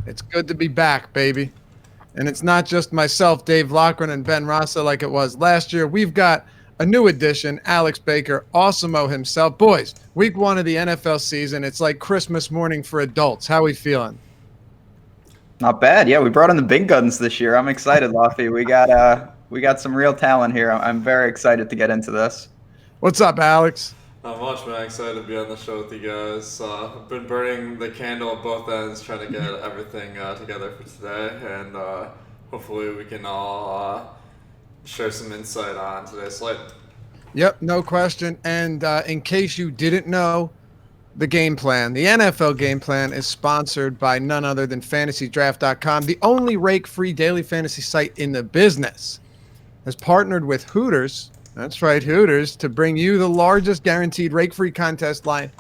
It's good to be back, baby. And it's not just myself, Dave Loughran, and Ben Rassa like it was last year. We've got a new addition, Alex Baker, Awesemo himself. Boys, week 1 of the NFL season. It's like Christmas morning for adults. How we feeling? Not bad. Yeah, we brought in the big guns this year. I'm excited, Luffy. We got some real talent here. I'm very excited to get into this. What's up, Alex? Not much, man. Excited to be on the show with you guys. I've been burning the candle at both ends, trying to get everything together for today, and hopefully we can all share some insight on today's slate. Yep, no question. And in case you didn't know, the game plan, the NFL game plan, is sponsored by none other than FantasyDraft.com, the only rake-free daily fantasy site in the business. Has partnered with Hooters. That's right, Hooters, to bring you the largest guaranteed rake-free contest lineup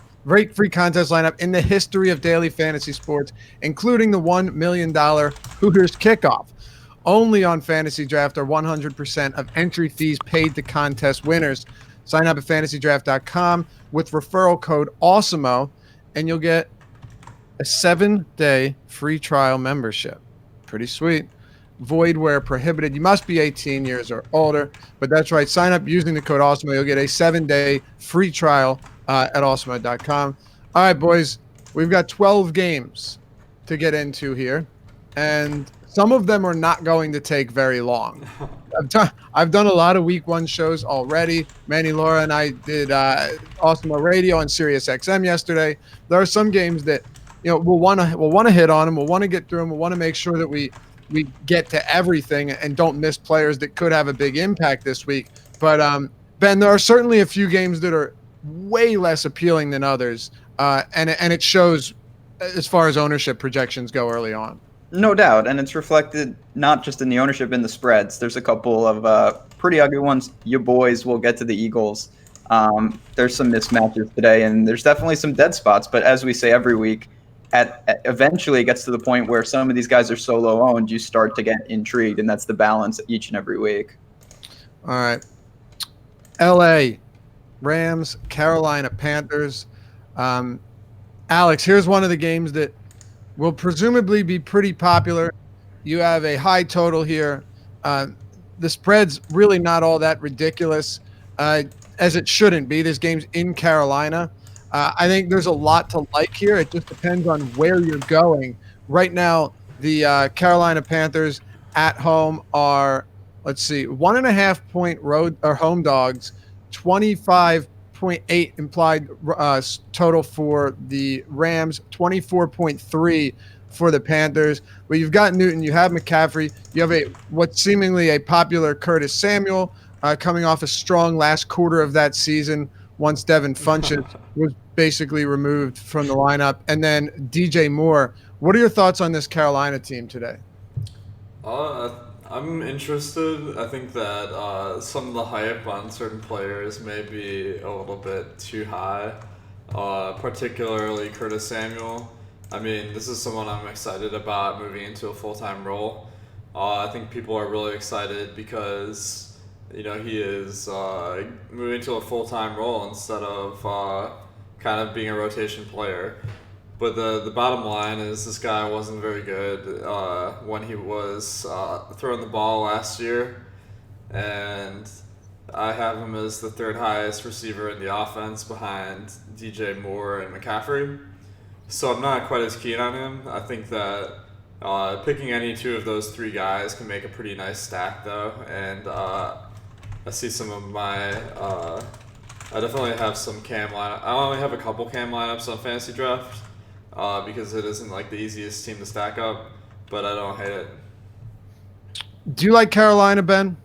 in the history of daily fantasy sports, including the $1 million Hooters kickoff. Only on Fantasy Draft are 100% of entry fees paid to contest winners. Sign up at FantasyDraft.com with referral code AWESEMO, and you'll get a 7-day free trial membership. Pretty sweet. Void where prohibited. You must be 18 years or older, but that's right. Sign up using the code AWESEMO. You'll get a 7-day free trial at awesemo.com. All right, boys, we've got 12 games to get into here, and some of them are not going to take very long. I've done a lot of week 1 shows already. Manny Laura and I did Awesemo Radio on Sirius XM yesterday. There are some games that we'll want to hit on them. We'll want to get through them. We'll want to make sure that we get to everything and don't miss players that could have a big impact this week. But Ben, there are certainly a few games that are way less appealing than others, and it shows as far as ownership projections go early on. No doubt, and it's reflected not just in the ownership, in the spreads. There's a couple of pretty ugly ones. You boys will get to the Eagles. There's some mismatches today, and there's definitely some dead spots. But as we say every week, eventually it gets to the point where some of these guys are so low owned, you start to get intrigued, and that's the balance each and every week. All right. LA, Rams, Carolina Panthers. Alex, here's one of the games that will presumably be pretty popular. You have a high total here. The spread's really not all that ridiculous, as it shouldn't be. This game's in Carolina. I think there's a lot to like here. It just depends on where you're going. Right now, the Carolina Panthers at home are, 1.5-point road or home dogs, 25.8 implied total for the Rams, 24.3 for the Panthers. But you've got Newton, you have McCaffrey, you have what's seemingly a popular Curtis Samuel coming off a strong last quarter of that season once Devin Funchess was basically removed from the lineup. And then DJ Moore. What are your thoughts on this Carolina team today? I'm interested. I think that some of the hype on certain players may be a little bit too high, particularly Curtis Samuel. I mean, this is someone I'm excited about moving into a full-time role. I think people are really excited because he is moving to a full-time role instead of kind of being a rotation player. But the bottom line is this guy wasn't very good when he was throwing the ball last year. And I have him as the third highest receiver in the offense behind DJ Moore and McCaffrey. So I'm not quite as keen on him. I think that picking any two of those three guys can make a pretty nice stack, though. And I see some of my I definitely have some cam lineup. I only have a couple cam lineups on Fantasy Draft because it isn't like the easiest team to stack up, but I don't hate it. Do you like Carolina, Ben?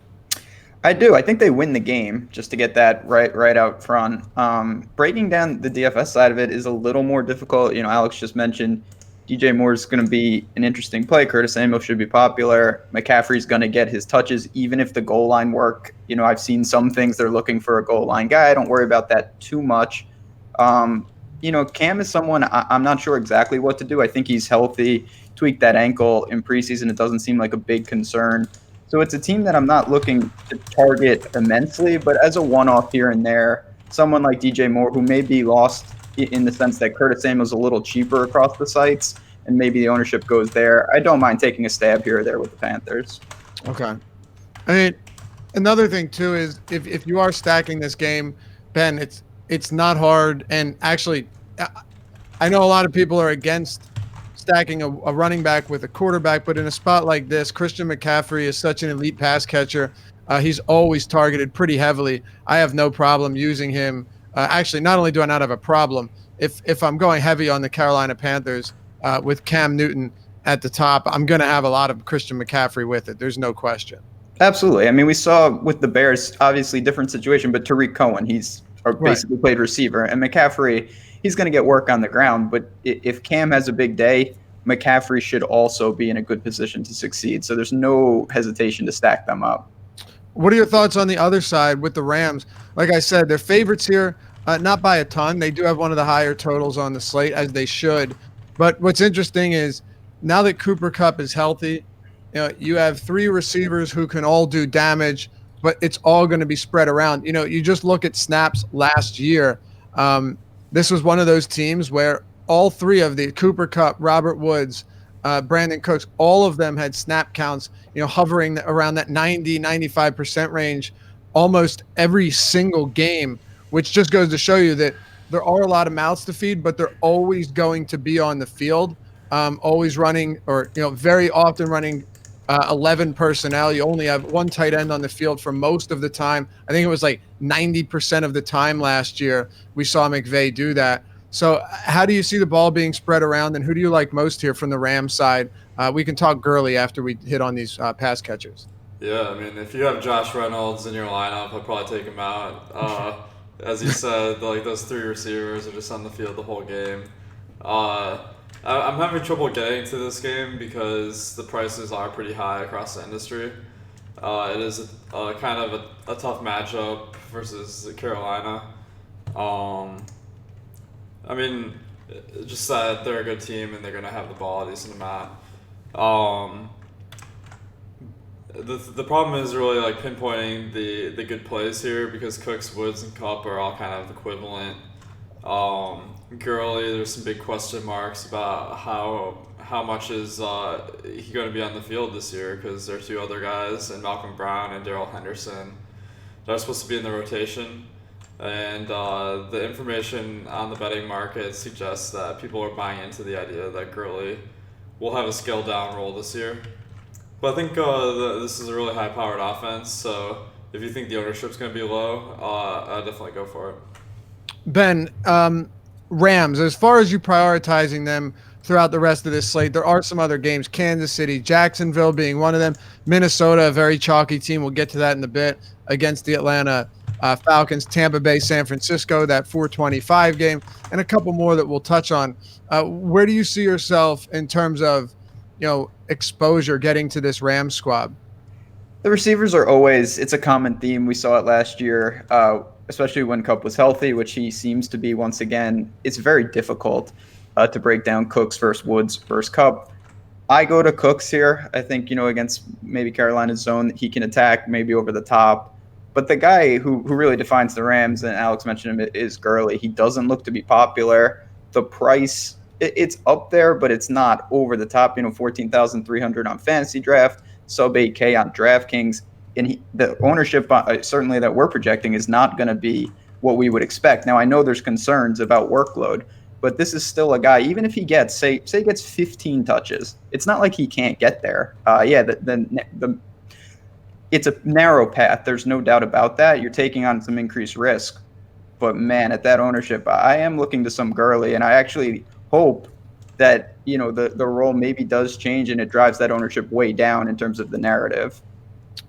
I do. I think they win the game, just to get that right out front. Breaking down the DFS side of it is a little more difficult. Alex just mentioned DJ Moore's going to be an interesting play. Curtis Samuel should be popular. McCaffrey's going to get his touches, even if the goal line work. I've seen some things they're looking for a goal line guy. I don't worry about that too much. Cam is someone I'm not sure exactly what to do. I think he's healthy, tweaked that ankle in preseason. It doesn't seem like a big concern. So it's a team that I'm not looking to target immensely, but as a one-off here and there, someone like DJ Moore, who may be lost in the sense that Curtis Samuel's a little cheaper across the sites, and maybe the ownership goes there, I don't mind taking a stab here or there with the Panthers. Okay. I mean, another thing too is if you are stacking this game, Ben, it's not hard. And actually, I know a lot of people are against stacking a running back with a quarterback, but in a spot like this, Christian McCaffrey is such an elite pass catcher. He's always targeted pretty heavily. I have no problem using him. Actually, not only do I not have a problem, if I'm going heavy on the Carolina Panthers with Cam Newton at the top, I'm going to have a lot of Christian McCaffrey with it. There's no question. Absolutely. I mean, we saw with the Bears, obviously different situation, but Tariq Cohen, he's basically played receiver, and McCaffrey, he's going to get work on the ground. But if Cam has a big day, McCaffrey should also be in a good position to succeed. So there's no hesitation to stack them up. What are your thoughts on the other side with the Rams? Like I said, they're favorites here, not by a ton. They do have one of the higher totals on the slate, as they should. But what's interesting is now that Cooper Kupp is healthy, you have three receivers who can all do damage, but it's all going to be spread around. You just look at snaps last year. This was one of those teams where all three of the Cooper Kupp, Robert Woods, Brandon Cooks, all of them had snap counts, hovering around that 90-95% range almost every single game, which just goes to show you that there are a lot of mouths to feed, but they're always going to be on the field, always running or, very often running 11 personnel. You only have one tight end on the field for most of the time. I think it was like 90% of the time last year we saw McVay do that. So how do you see the ball being spread around, and who do you like most here from the Rams side? We can talk Gurley after we hit on these pass catchers. Yeah, I mean, if you have Josh Reynolds in your lineup, I'd probably take him out. As you said, like those three receivers are just on the field the whole game. I'm having trouble getting to this game because the prices are pretty high across the industry. It is kind of a tough matchup versus Carolina. I mean, just that they're a good team and they're going to have the ball a decent amount. The problem is really like pinpointing the good plays here because Cooks, Woods, and Kupp are all kind of equivalent. Gurley, there's some big question marks about how much is he going to be on the field this year because there are two other guys, and Malcolm Brown and Darrell Henderson, that are supposed to be in the rotation. And the information on the betting market suggests that people are buying into the idea that Gurley will have a scaled down role this year. But I think this is a really high-powered offense, so if you think the ownership's going to be low, I'd definitely go for it. Ben, Rams, as far as you prioritizing them throughout the rest of this slate, there are some other games. Kansas City, Jacksonville being one of them. Minnesota, a very chalky team. We'll get to that in a bit against the Atlanta Falcons. Tampa Bay, San Francisco, that 425 game, and a couple more that we'll touch on. Where do you see yourself in terms of, exposure getting to this Rams squad? The receivers are always, it's a common theme. We saw it last year, especially when Kupp was healthy, which he seems to be once again. It's very difficult to break down Cooks versus Woods versus Kupp. I go to Cooks here. I think, against maybe Carolina's zone, he can attack maybe over the top. But the guy who really defines the Rams, and Alex mentioned him, is Gurley. He doesn't look to be popular. The price, it's up there, but it's not over the top. $14,300 on Fantasy Draft, sub 8K on Draftkings. And the ownership, certainly that we're projecting, is not going to be what we would expect. Now, I know there's concerns about workload, but this is still a guy, even if he gets, say he gets 15 touches, it's not like he can't get there. It's a narrow path. There's no doubt about that. You're taking on some increased risk. But, man, at that ownership, I am looking to some Gurley, and I actually hope that, the role maybe does change and it drives that ownership way down in terms of the narrative.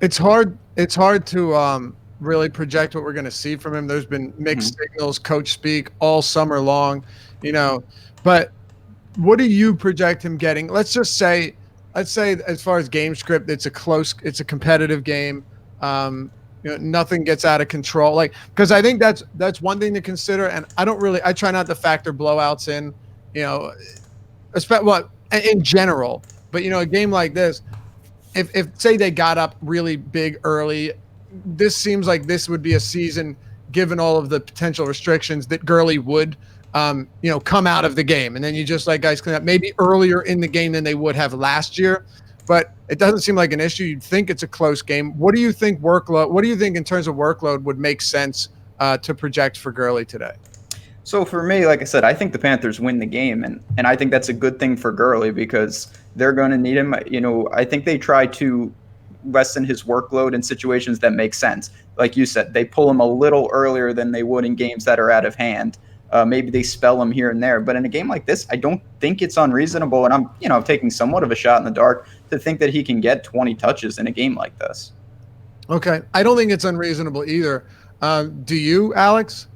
It's hard to really project what we're going to see from him. There's been mixed signals, coach speak all summer long, But what do you project him getting? Let's say as far as game script, it's a competitive game. Nothing gets out of control. Because I think that's one thing to consider. And I try not to factor blowouts in, in general. But, a game like this, if say they got up really big early, this seems like this would be a season, given all of the potential restrictions, that Gurley would come out of the game, and then you just let guys clean up maybe earlier in the game than they would have last year. But it doesn't seem like an issue. You'd think it's a close game. What do you think workload? What do you think in terms of workload would make sense to project for Gurley today? So for me, like I said, I think the Panthers win the game, and I think that's a good thing for Gurley because they're going to need him. I think they try to lessen his workload in situations that make sense. Like you said, they pull him a little earlier than they would in games that are out of hand. Maybe they spell him here and there, but in a game like this, I don't think it's unreasonable. And I'm taking somewhat of a shot in the dark to think that he can get 20 touches in a game like this. Okay, I don't think it's unreasonable either. Do you, Alex?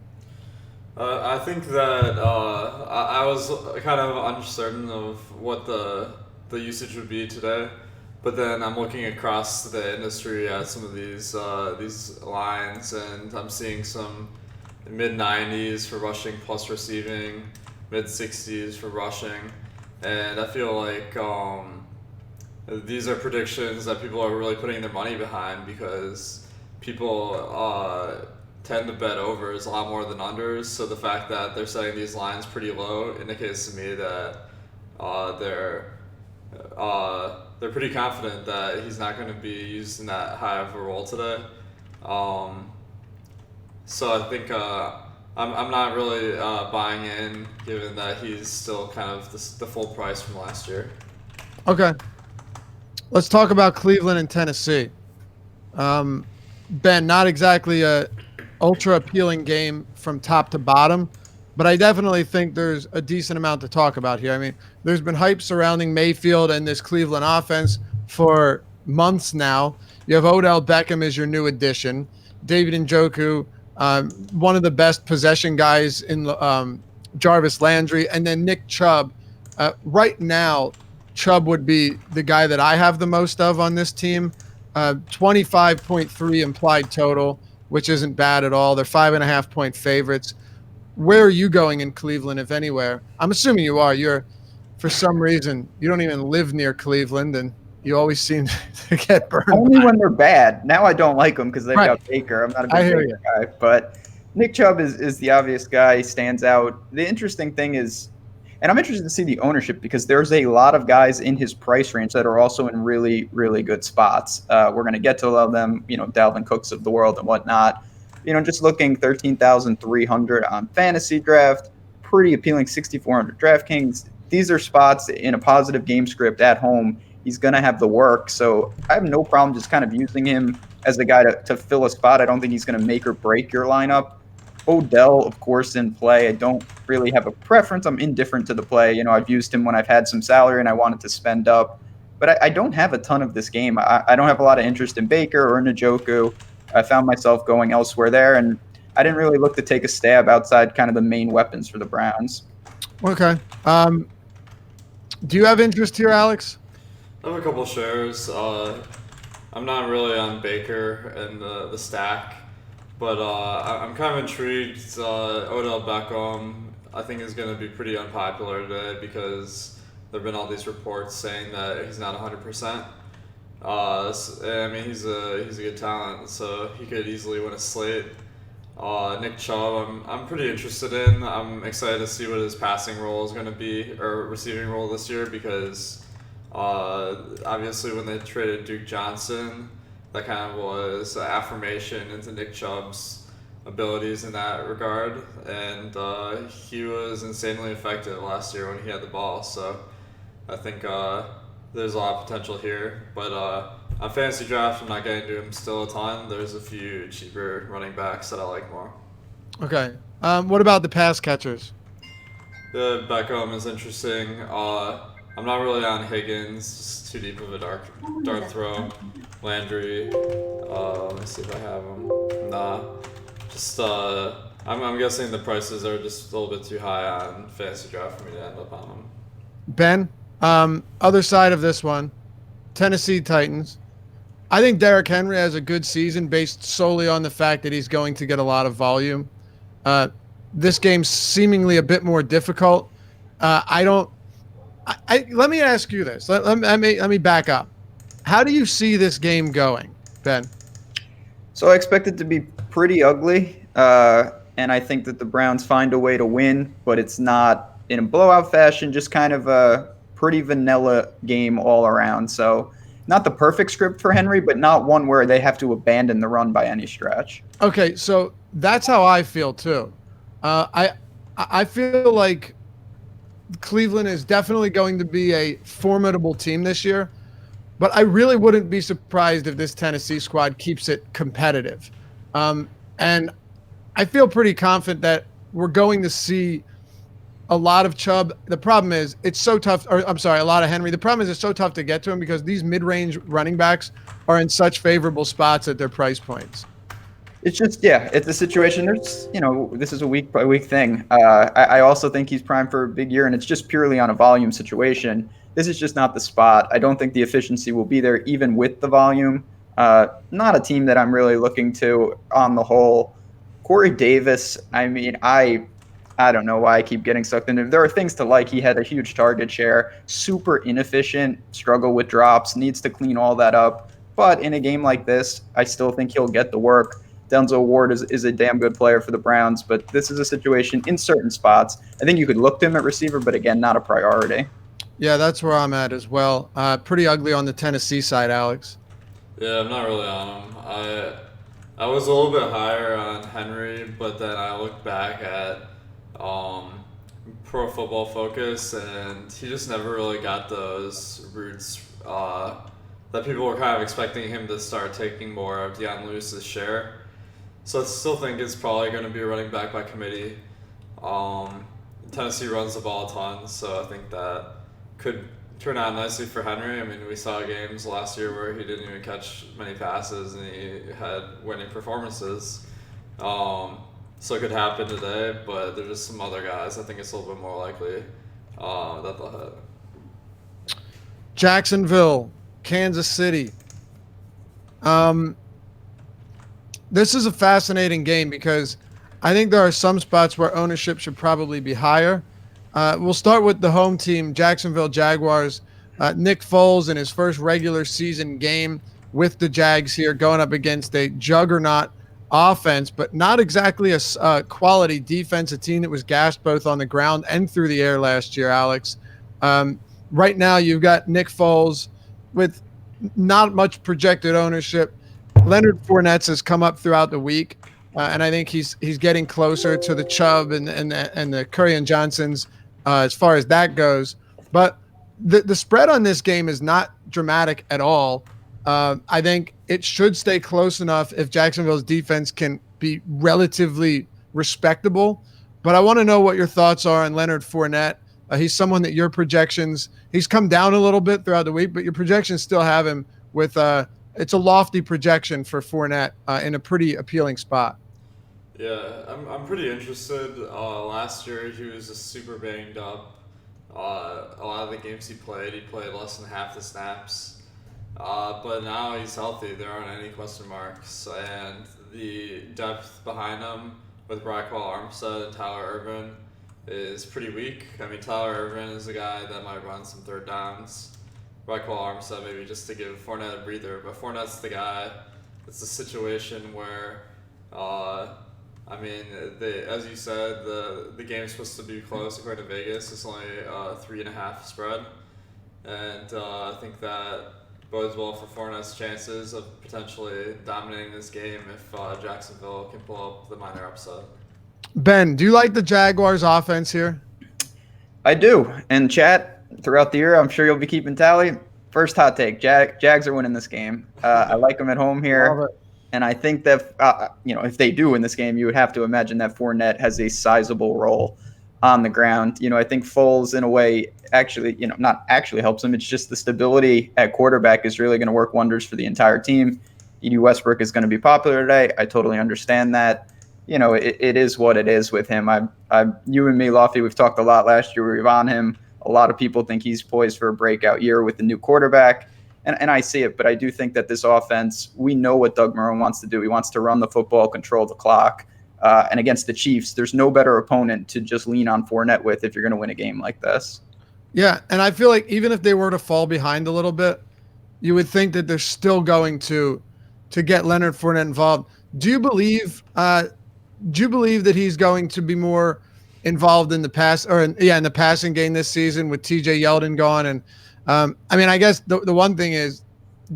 I think that I was kind of uncertain of what the usage would be today, but then I'm looking across the industry at some of these lines, and I'm seeing some mid-90s for rushing plus receiving, mid-60s for rushing, and I feel like these are predictions that people are really putting their money behind because people tend to bet overs a lot more than unders. So the fact that they're setting these lines pretty low indicates to me that they're pretty confident that he's not going to be used in that high of a role today. So I think I'm not really buying in, given that he's still kind of the full price from last year. Okay. Let's talk about Cleveland and Tennessee. Ben, not exactly a ultra appealing game from top to bottom, but I definitely think there's a decent amount to talk about here. I mean, there's been hype surrounding Mayfield and this Cleveland offense for months now. You have Odell Beckham as your new addition. David Njoku, one of the best possession guys in Jarvis Landry, and then Nick Chubb. Right now, Chubb would be the guy that I have the most of on this team. 25.3 implied total, which isn't bad at all. They're 5.5-point favorites. Where are you going in Cleveland, if anywhere? I'm assuming you are. For some reason, you don't even live near Cleveland, and you always seem to get burned. Only when they're bad. Now I don't like them because they've got Baker. I'm not a big Baker guy, but Nick Chubb is the obvious guy. He stands out. The interesting thing is, and I'm interested to see the ownership because there's a lot of guys in his price range that are also in really, really good spots. We're going to get to a lot of them, Dalvin Cooks of the world and whatnot. Just looking 13,300 on fantasy draft, pretty appealing 6,400 Draftkings. These are spots in a positive game script at home. He's going to have the work. So I have no problem just kind of using him as a guy to fill a spot. I don't think he's going to make or break your lineup. Odell, of course, in play. I don't really have a preference. I'm indifferent to the play. I've used him when I've had some salary and I wanted to spend up. But I don't have a ton of this game. I don't have a lot of interest in Baker or Njoku. I found myself going elsewhere there, and I didn't really look to take a stab outside kind of the main weapons for the Browns. Okay. Do you have interest here, Alex? I have a couple shares. I'm not really on Baker and the stack, but I'm kind of intrigued. Odell Beckham, I think, is going to be pretty unpopular today because there have been all these reports saying that he's not 100%. I mean, he's a good talent, so he could easily win a slate. Nick Chubb, I'm pretty interested in. I'm excited to see what his passing role is going to be, or receiving role this year, because obviously when they traded Duke Johnson, that kind of was an affirmation into Nick Chubb's abilities in that regard, and he was insanely effective last year when he had the ball. So I think there's a lot of potential here, but on fantasy draft, I'm not getting to him still a ton. There's a few cheaper running backs that I like more. Okay. What about the pass catchers? Beckham is interesting. I'm not really on Higgins, just too deep of a dart throw. Landry, let me see if I have him. Nah, just I'm guessing the prices are just a little bit too high on fantasy draft for me to end up on them. Ben? Other side of this one, Tennessee Titans. I think Derrick Henry has a good season based solely on the fact that he's going to get a lot of volume. This game's seemingly a bit more difficult. Let me ask you this. Let me back up. How do you see this game going, Ben? So I expect it to be pretty ugly. and I think that the Browns find a way to win, but it's not in a blowout fashion, just kind of a pretty vanilla game all around. So not the perfect script for Henry, but not one where they have to abandon the run by any stretch. Okay, so that's how I feel too. I feel like Cleveland is definitely going to be a formidable team this year, but I really wouldn't be surprised if this Tennessee squad keeps it competitive. And I feel pretty confident that we're going to see a lot of Chubb. The problem is it's so tough, or I'm sorry, a lot of Henry. The problem is it's so tough to get to him because these mid-range running backs are in such favorable spots at their price points. It's just, yeah, it's a situation. There's, this is a week by week thing. I also think he's primed for a big year, and it's just purely on a volume situation. This is just not the spot. I don't think the efficiency will be there even with the volume. Not a team that I'm really looking to on the whole. Corey Davis, I mean, I don't know why I keep getting sucked into him. There are things to like. He had a huge target share, super inefficient, struggle with drops, needs to clean all that up. But in a game like this, I still think he'll get the work. Denzel Ward is a damn good player for the Browns, but this is a situation in certain spots. I think you could look to him at receiver, but again, not a priority. Yeah, that's where I'm at as well. Pretty ugly on the Tennessee side, Alex. Yeah, I'm not really on him. I was a little bit higher on Henry, but then I looked back at Pro Football Focus, and he just never really got those routes that people were kind of expecting him to start taking more of Deion Lewis's share. So I still think it's probably going to be a running back by committee. Tennessee runs the ball a ton, so I think that could turn out nicely for Henry. I mean, we saw games last year where he didn't even catch many passes and he had winning performances. So it could happen today, but there's just some other guys I think it's a little bit more likely that they'll hit. Jacksonville, Kansas City. This is a fascinating game because I think there are some spots where ownership should probably be higher. We'll start with the home team, Jacksonville Jaguars. Nick Foles in his first regular season game with the Jags here going up against a juggernaut offense, but not exactly a quality defense, a team that was gashed both on the ground and through the air last year, Alex. Right now you've got Nick Foles with not much projected ownership. Leonard Fournette has come up throughout the week, and I think he's getting closer to the Chubb and the Curry and Johnsons as far as that goes. But the spread on this game is not dramatic at all. I think it should stay close enough if Jacksonville's defense can be relatively respectable. But I want to know what your thoughts are on Leonard Fournette. He's someone that your projections – he's come down a little bit throughout the week, but your projections still have him with it's a lofty projection for Fournette in a pretty appealing spot. Yeah, I'm pretty interested. Last year he was just super banged up. A lot of the games he played less than half the snaps. But now he's healthy. There aren't any question marks. And the depth behind him with Brackwell Armstead and Tyler Ervin is pretty weak. I mean, Tyler Ervin is a guy that might run some third downs. Brackwell Armstead maybe just to give Fournette a breather. But Fournette's the guy. It's a situation where, as you said, the game's supposed to be close according to Vegas. It's only 3.5 spread. And I think that bodes well for Fournette's chances of potentially dominating this game if Jacksonville can pull up the minor upset. Ben, do you like the Jaguars offense here? I do. And chat, throughout the year, I'm sure you'll be keeping tally. First hot take, Jags are winning this game. I like them at home here. And I think that, if they do win this game, you would have to imagine that Fournette has a sizable role on the ground. I think Foles, in a way, actually, not actually helps him. It's just the stability at quarterback is really going to work wonders for the entire team. Edie Westbrook is going to be popular today. I totally understand that. It is what it is with him. You and me, Lofty, we've talked a lot last year. We were on him. A lot of people think he's poised for a breakout year with the new quarterback. And I see it, but I do think that this offense, we know what Doug Marrone wants to do. He wants to run the football, control the clock. And against the Chiefs, there's no better opponent to just lean on Fournette with if you're going to win a game like this. Yeah, and I feel like even if they were to fall behind a little bit, you would think that they're still going to get Leonard Fournette involved. Do you believe do you believe that he's going to be more involved in the in the passing game this season with TJ Yeldon gone? And I mean, I guess the one thing is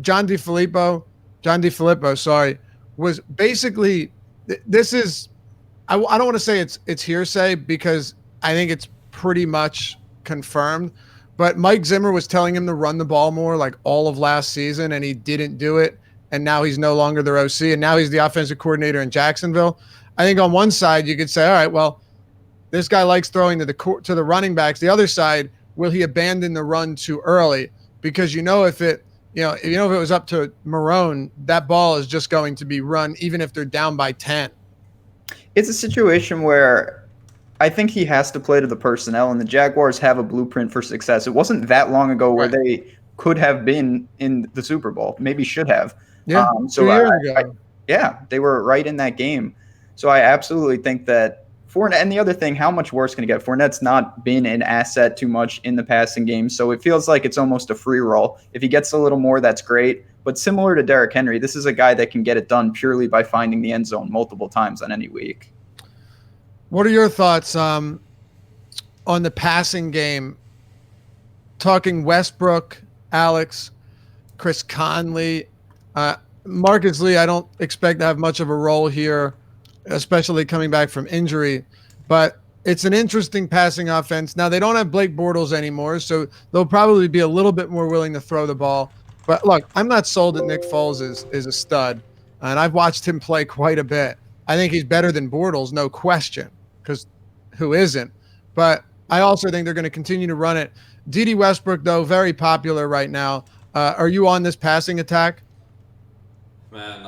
John DeFilippo, sorry, was basically this is I don't want to say it's hearsay because I think it's pretty much confirmed. But Mike Zimmer was telling him to run the ball more like all of last season, and he didn't do it. And now he's no longer their OC, and now he's the offensive coordinator in Jacksonville. I think on one side you could say, all right, well, this guy likes throwing to the running backs. The other side, will he abandon the run too early? Because if it was up to Marone, that ball is just going to be run even if they're down by 10. It's a situation where I think he has to play to the personnel, and the Jaguars have a blueprint for success. It wasn't that long ago where they could have been in the Super Bowl, maybe should have. Yeah, 2 years ago. They were right in that game. So I absolutely think that Fournette, and the other thing, how much worse can it get? Fournette's not been an asset too much in the passing game, so it feels like it's almost a free roll. If he gets a little more, that's great. But similar to Derrick Henry, this is a guy that can get it done purely by finding the end zone multiple times on any week. What are your thoughts on the passing game? Talking Westbrook, Alex, Chris Conley, Marcus Lee, I don't expect to have much of a role here, especially coming back from injury. But it's an interesting passing offense. Now, they don't have Blake Bortles anymore, so they'll probably be a little bit more willing to throw the ball. But look, I'm not sold that Nick Foles is a stud, and I've watched him play quite a bit. I think he's better than Bortles, no question, because who isn't? But I also think they're going to continue to run it. Dede Westbrook, though, very popular right now. Are you on this passing attack? Man,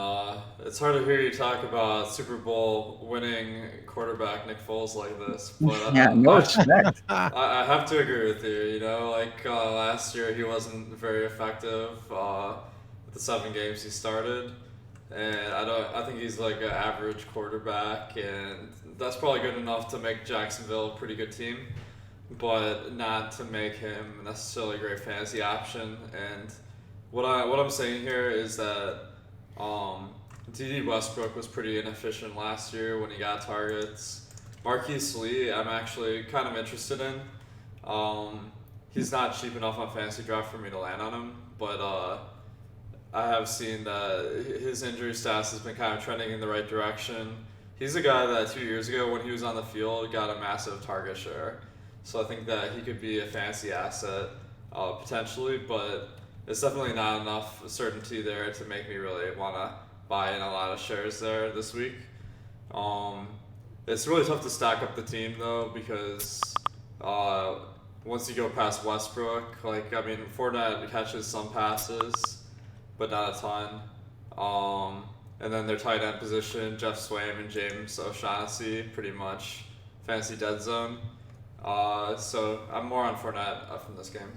it's hard to hear you talk about Super Bowl winning quarterback Nick Foles like this, but no respect. I have to agree with you. Last year he wasn't very effective with the 7 games he started, and I think he's like an average quarterback, and that's probably good enough to make Jacksonville a pretty good team, but not to make him necessarily a great fantasy option. And what I'm saying here is that Dede Westbrook was pretty inefficient last year when he got targets. Marquise Lee, I'm actually kind of interested in. He's not cheap enough on fantasy draft for me to land on him, but I have seen that his injury status has been kind of trending in the right direction. He's a guy that 2 years ago when he was on the field got a massive target share. So I think that he could be a fantasy asset potentially, but it's definitely not enough certainty there to make me really want to buy in a lot of shares there this week. It's really tough to stack up the team though, because once you go past Westbrook, Fournette catches some passes, but not a ton. And then their tight end position, Jeff Swaim and James O'Shaughnessy, pretty much fantasy dead zone. So I'm more on Fournette from this game.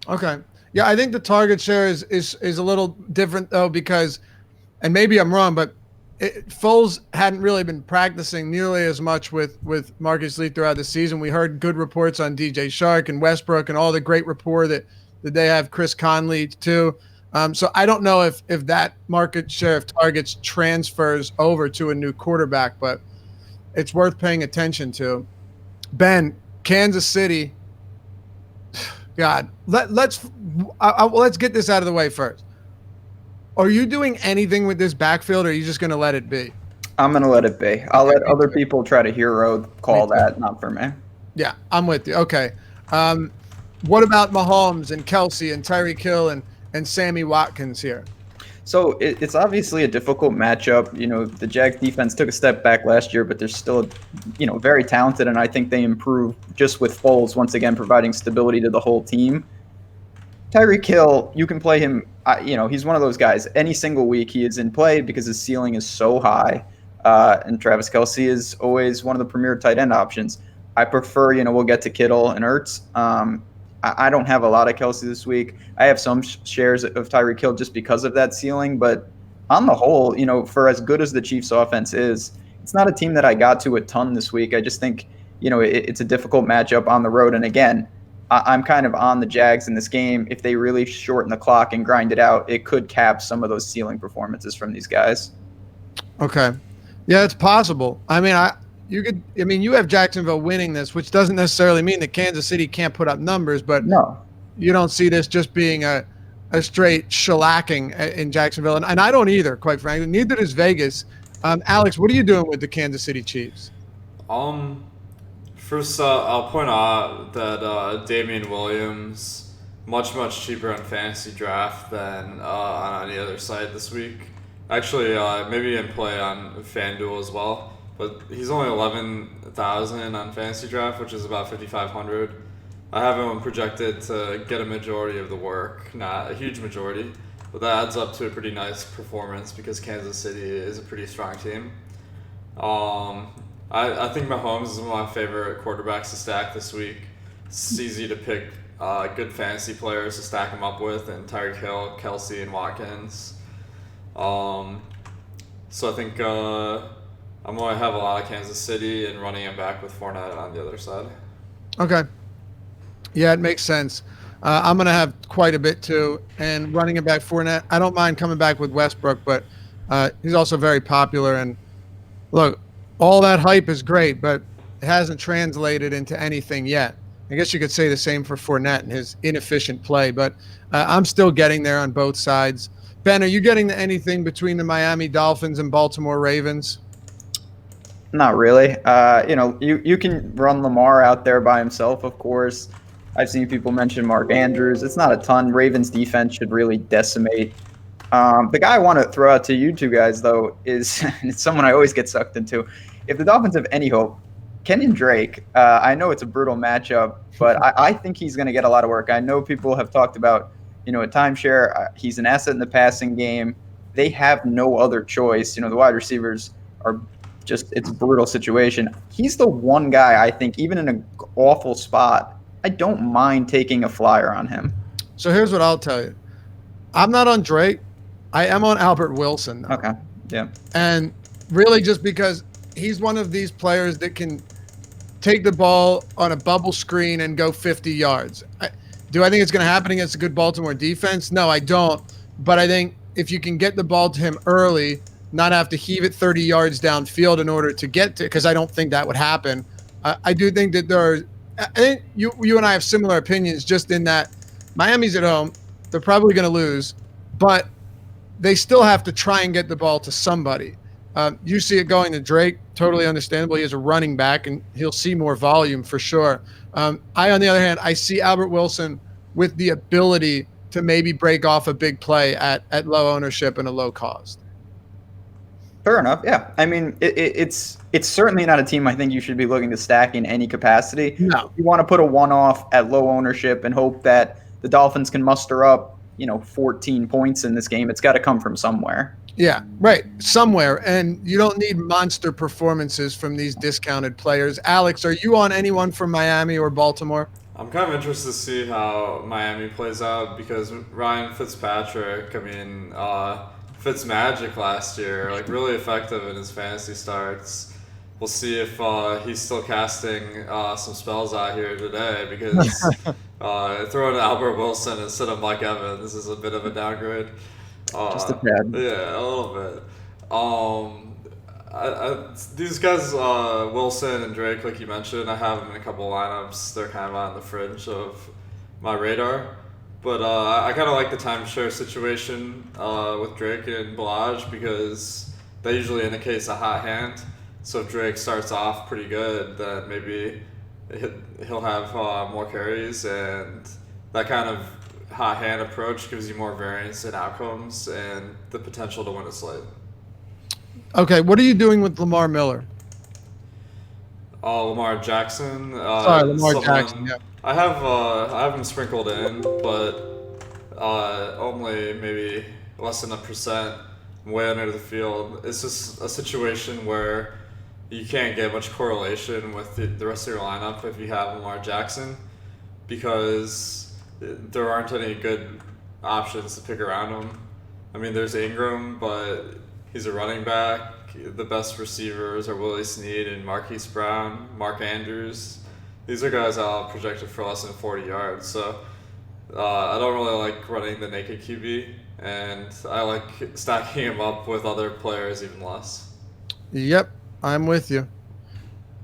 Okay. Yeah, I think the target share is a little different though, because, and maybe I'm wrong, but Foles hadn't really been practicing nearly as much with Marcus Lee throughout the season. We heard good reports on DJ Shark and Westbrook and all the great rapport that they have Chris Conley too. So I don't know if that market share of targets transfers over to a new quarterback, but it's worth paying attention to. Ben, Kansas City. God, let's get this out of the way first. Are you doing anything with this backfield, or are you just going to let it be? I'm going to let it be. I'll let other people try to hero call that, not for me. Yeah, I'm with you. Okay. What about Mahomes and Kelsey and Tyreek Hill and Sammy Watkins here? So it's obviously a difficult matchup. The Jags defense took a step back last year, but they're still, very talented, and I think they improve just with Foles once again providing stability to the whole team. Tyreek Hill, you can play him. He's one of those guys. Any single week he is in play because his ceiling is so high. And Travis Kelsey is always one of the premier tight end options. I prefer, we'll get to Kittle and Ertz. I don't have a lot of Kelsey this week. I have some shares of Tyreek Hill just because of that ceiling. But on the whole, for as good as the Chiefs offense is, it's not a team that I got to a ton this week. I just think, it's a difficult matchup on the road. And again, I'm kind of on the Jags in this game. If they really shorten the clock and grind it out, it could cap some of those ceiling performances from these guys. Okay. Yeah, it's possible. I mean, you have Jacksonville winning this, which doesn't necessarily mean that Kansas City can't put up numbers, but No. you don't see this just being a straight shellacking in Jacksonville, and I don't either, quite frankly. Neither does Vegas. Alex, what are you doing with the Kansas City Chiefs? Um, First, I'll point out that Damian Williams much cheaper on fantasy draft than on any other site this week. Actually, maybe in play on Fanduel as well. But he's only 11,000 on fantasy draft, which is about 5,500. I have him projected to get a majority of the work, not a huge majority, but that adds up to a pretty nice performance because Kansas City is a pretty strong team. I think Mahomes is one of my favorite quarterbacks to stack this week. It's easy to pick good fantasy players to stack him up with, and Tyreek Hill, Kelsey, and Watkins. So I think I'm going to have a lot of Kansas City and running him back with Fournette on the other side. Okay. Yeah, it makes sense. I'm going to have quite a bit too, and running it back Fournette. I don't mind coming back with Westbrook, but he's also very popular. And look, all that hype is great, but it hasn't translated into anything yet. I guess you could say the same for Fournette and his inefficient play, but I'm still getting there on both sides. Ben, are you getting to anything between the Miami Dolphins and Baltimore Ravens? Not really. You can run Lamar out there by himself, of course. I've seen people mention Mark Andrews. It's not a ton. Ravens defense should really decimate. The guy I want to throw out to you two guys, though, is it's someone I always get sucked into. If the Dolphins have any hope, Kenyon Drake, I know it's a brutal matchup, but I think he's going to get a lot of work. I know people have talked about, a timeshare. He's an asset in the passing game. They have no other choice. The wide receivers are just, it's a brutal situation. He's the one guy I think, even in an awful spot, I don't mind taking a flyer on him. So here's what I'll tell you. I'm not on Drake. I am on Albert Wilson, though. Okay, yeah. And really just because he's one of these players that can take the ball on a bubble screen and go 50 yards. Do I think it's going to happen against a good Baltimore defense? No, I don't. But I think if you can get the ball to him early, not have to heave it 30 yards downfield in order to get to, because I don't think that would happen. I do think that I think you and I have similar opinions, just in that Miami's at home. They're probably going to lose, but they still have to try and get the ball to somebody. You see it going to Drake, totally understandable. He is a running back, and he'll see more volume for sure. On the other hand, I see Albert Wilson with the ability to maybe break off a big play at low ownership and a low cost. Fair enough. Yeah. I mean, it's certainly not a team I think you should be looking to stack in any capacity. No. You want to put a one-off at low ownership and hope that the Dolphins can muster up, 14 points in this game. It's got to come from somewhere. Yeah, right. Somewhere. And you don't need monster performances from these discounted players. Alex, are you on anyone from Miami or Baltimore? I'm kind of interested to see how Miami plays out because Ryan Fitzpatrick, Fitzmagic last year, really effective in his fantasy starts. We'll see if he's still casting some spells out here today because throwing Albert Wilson instead of Mike Evans is a bit of a downgrade. Just a tad. Yeah, a little bit. These guys, Wilson and Drake, like you mentioned, I have them in a couple lineups. They're kind of on the fringe of my radar. But I kind of like the timeshare situation with Drake and Balaj because that usually indicates a hot hand. So if Drake starts off pretty good, then maybe he'll have more carries, and that kind of hot hand approach gives you more variance in outcomes and the potential to win a slate. Okay, what are you doing with Lamar Miller? Lamar Jackson. Lamar Jackson. Yeah. I have him sprinkled in, but only maybe less than 1%, way under the field. It's just a situation where you can't get much correlation with the rest of your lineup if you have Lamar Jackson, because there aren't any good options to pick around him. I mean, there's Engram, but he's a running back. The best receivers are Willie Snead and Marquise Brown, Mark Andrews. These are guys I'll projected for less than 40 yards. So I don't really like running the naked QB, and I like stacking him up with other players even less. Yep, I'm with you.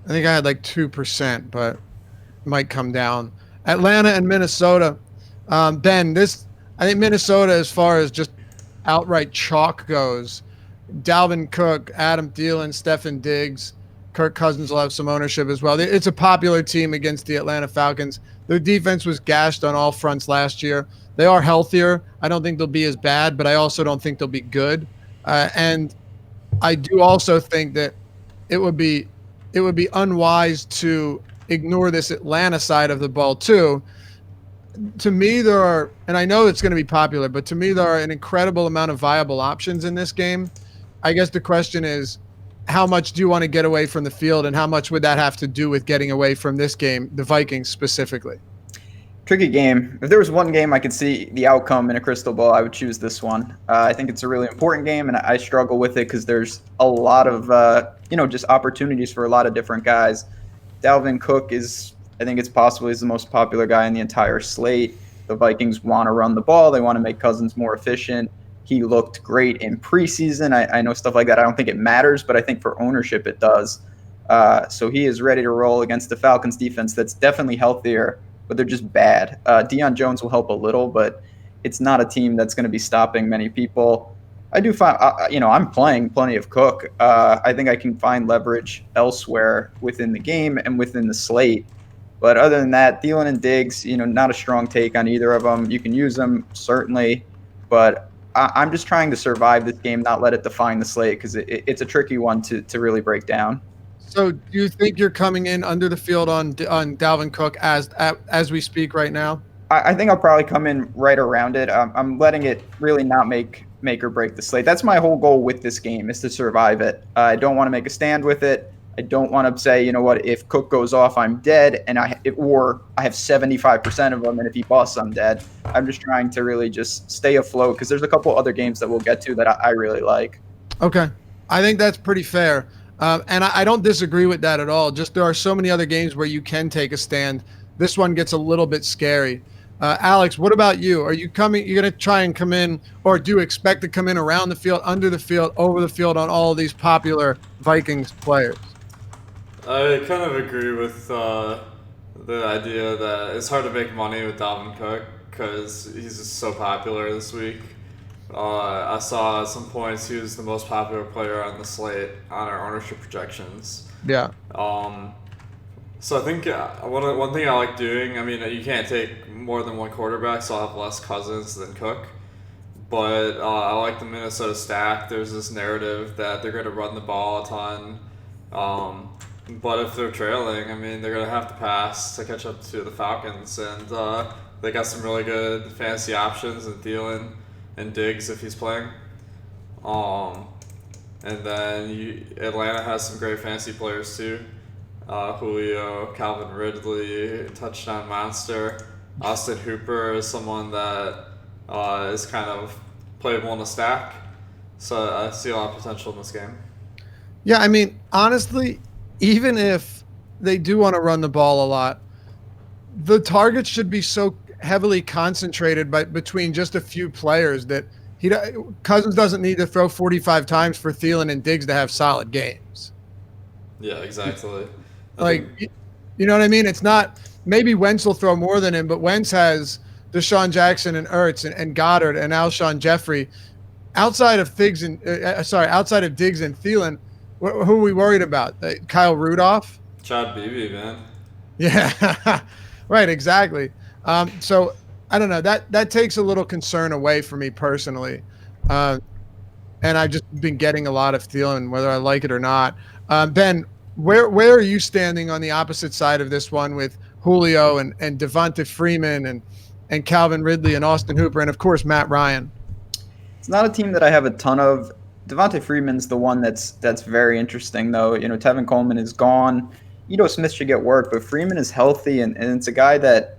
I think I had like 2%, but might come down. Atlanta and Minnesota. Ben, I think Minnesota, as far as just outright chalk goes, Dalvin Cook, Adam Thielen, Stefon Diggs, Kirk Cousins will have some ownership as well. It's a popular team against the Atlanta Falcons. Their defense was gashed on all fronts last year. They are healthier. I don't think they'll be as bad, but I also don't think they'll be good. And I do also think that it would be unwise to ignore this Atlanta side of the ball too. To me, there are, and I know it's going to be popular, but to me, there are an incredible amount of viable options in this game. I guess the question is, how much do you want to get away from the field, and how much would that have to do with getting away from this game, the Vikings specifically? Tricky game. If there was one game I could see the outcome in a crystal ball, I would choose this one. I think it's a really important game, and I struggle with it because there's a lot of, just opportunities for a lot of different guys. Dalvin Cook I think it's possible he's the most popular guy in the entire slate. The Vikings want to run the ball. They want to make Cousins more efficient. He looked great in preseason. I know stuff like that. I don't think it matters, but I think for ownership it does. So he is ready to roll against the Falcons defense that's definitely healthier, but they're just bad. Deion Jones will help a little, but it's not a team that's going to be stopping many people. I do find, I'm playing plenty of Cook. I think I can find leverage elsewhere within the game and within the slate. But other than that, Thielen and Diggs, not a strong take on either of them. You can use them, certainly, but I'm just trying to survive this game, not let it define the slate, because it's a tricky one to really break down. So do you think you're coming in under the field on Dalvin Cook as we speak right now? I think I'll probably come in right around it. I'm letting it really not make or break the slate. That's my whole goal with this game, is to survive it. I don't want to make a stand with it. I don't want to say, you know what, if Cook goes off, I'm dead, or I have 75% of them, and if he busts, I'm dead. I'm just trying to really just stay afloat, because there's a couple other games that we'll get to that I really like. Okay. I think that's pretty fair. And I don't disagree with that at all. Just there are so many other games where you can take a stand. This one gets a little bit scary. Alex, what about you? Are you going to try and come in, or do you expect to come in around the field, under the field, over the field on all of these popular Vikings players? I kind of agree with the idea that it's hard to make money with Dalvin Cook because he's just so popular this week. I saw at some points he was the most popular player on the slate on our ownership projections. Yeah. So I think one thing I like doing, I mean, you can't take more than one quarterback, so I'll have less Cousins than Cook. But I like the Minnesota stack. There's this narrative that they're going to run the ball a ton. But if they're trailing, I mean, they're going to have to pass to catch up to the Falcons. And they got some really good fantasy options in Thielen and Diggs if he's playing. And then Atlanta has some great fantasy players too. Julio, Calvin Ridley, touchdown monster. Austin Hooper is someone that is kind of playable in a stack. So I see a lot of potential in this game. Yeah, I mean, honestly, even if they do want to run the ball a lot, the targets should be so heavily concentrated between just a few players that Cousins doesn't need to throw 45 times for Thielen and Diggs to have solid games. Yeah, exactly. You know what I mean? It's not – maybe Wentz will throw more than him, but Wentz has Deshaun Jackson and Ertz and Goddard and Alshon Jeffrey. Outside of Diggs and Thielen, who are we worried about? Kyle Rudolph? Chad Beebe, man. Yeah, right, exactly. So I don't know. That takes a little concern away from me personally. And I've just been getting a lot of Thielen, whether I like it or not. Ben, where are you standing on the opposite side of this one with Julio and Devonta Freeman and Calvin Ridley and Austin Hooper and, of course, Matt Ryan? It's not a team that I have a ton of. Devonta Freeman's the one that's very interesting, though. Tevin Coleman is gone. Smith should get work, but Freeman is healthy, and it's a guy that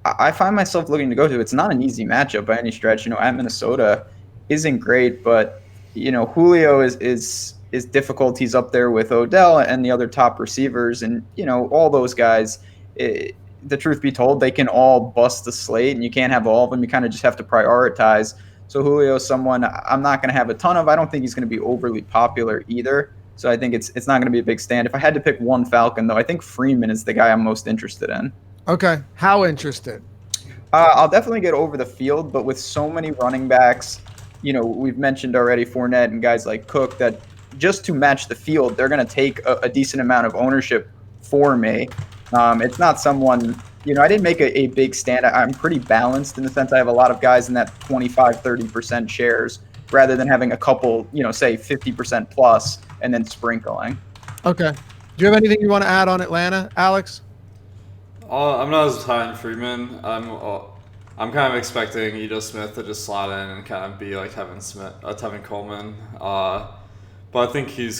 I find myself looking to go to. It's not an easy matchup by any stretch. At Minnesota isn't great, but Julio is difficult. He's up there with Odell and the other top receivers, and all those guys. The truth be told, they can all bust the slate, and you can't have all of them. You kind of just have to prioritize. So Julio's someone I'm not going to have a ton of. I don't think he's going to be overly popular either. So I think it's not going to be a big stand. If I had to pick one Falcon, though, I think Freeman is the guy I'm most interested in. Okay. How interested? I'll definitely get over the field, but with so many running backs, we've mentioned already Fournette and guys like Cook, that just to match the field, they're going to take a decent amount of ownership for me. It's not someone, I didn't make a big stand. I'm pretty balanced in the sense I have a lot of guys in that 25, 30% shares rather than having a couple, say 50% plus and then sprinkling. Okay. Do you have anything you want to add on Atlanta, Alex? I'm not as high on Freeman. I'm kind of expecting Ito Smith to just slot in and kind of be like Tevin Coleman. But I think he's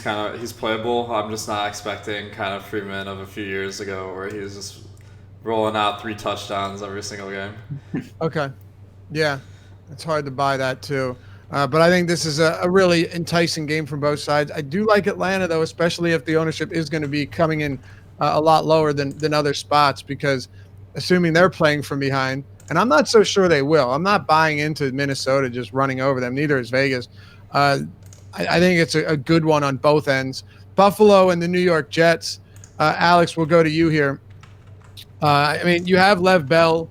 playable. I'm just not expecting kind of Freeman of a few years ago where he was just rolling out 3 touchdowns every single game. Okay. Yeah. It's hard to buy that too. But I think this is a really enticing game from both sides. I do like Atlanta, though, especially if the ownership is going to be coming in a lot lower than other spots, because assuming they're playing from behind, and I'm not so sure they will. I'm not buying into Minnesota just running over them. Neither is Vegas. I think it's a good one on both ends. Buffalo and the New York Jets. Alex, we'll go to you here. You have Lev Bell.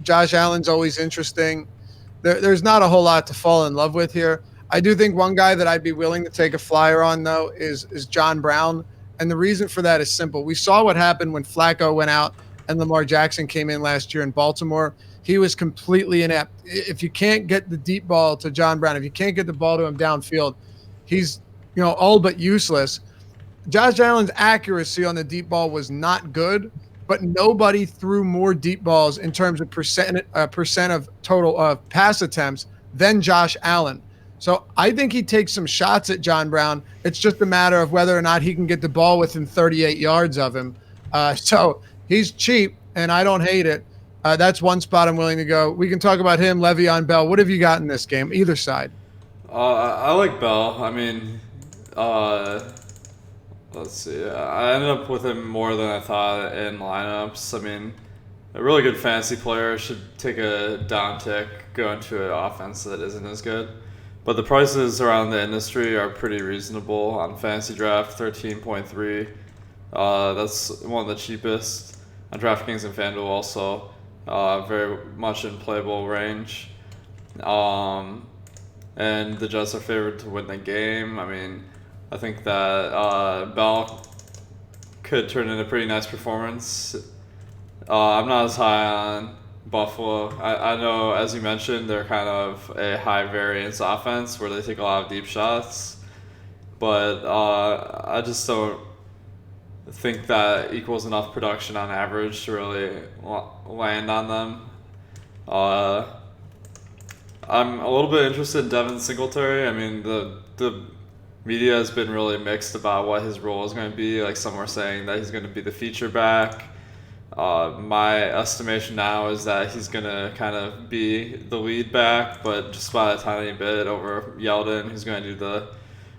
Josh Allen's always interesting. There's not a whole lot to fall in love with here. I do think one guy that I'd be willing to take a flyer on, though, is John Brown. And the reason for that is simple. We saw what happened when Flacco went out and Lamar Jackson came in last year in Baltimore. He was completely inept. If you can't get the deep ball to John Brown, if you can't get the ball to him downfield, he's all but useless. Josh Allen's accuracy on the deep ball was not good, but nobody threw more deep balls in terms of percent of total pass attempts than Josh Allen. So I think he takes some shots at John Brown. It's just a matter of whether or not he can get the ball within 38 yards of him. So he's cheap, and I don't hate it. That's one spot I'm willing to go. We can talk about him, Levy on Bell. What have you got in this game, either side? I like Bell. Let's see. I ended up with him more than I thought in lineups. A really good fantasy player should take a down tick, go into an offense that isn't as good. But the prices around the industry are pretty reasonable on Fantasy Draft, 13.3. That's one of the cheapest. On Draftkings and Fanduel also, very much in playable range. And the Jets are favored to win the game. I think that Bell could turn in a pretty nice performance. I'm not as high on Buffalo. I know, as you mentioned, they're kind of a high variance offense where they take a lot of deep shots. But I just don't think that equals enough production on average to really land on them. I'm a little bit interested in Devin Singletary. The media has been really mixed about what his role is going to be. Like, some are saying that he's going to be the feature back. My estimation now is that he's going to kind of be the lead back, but just by a tiny bit over Yeldon, who's going to do the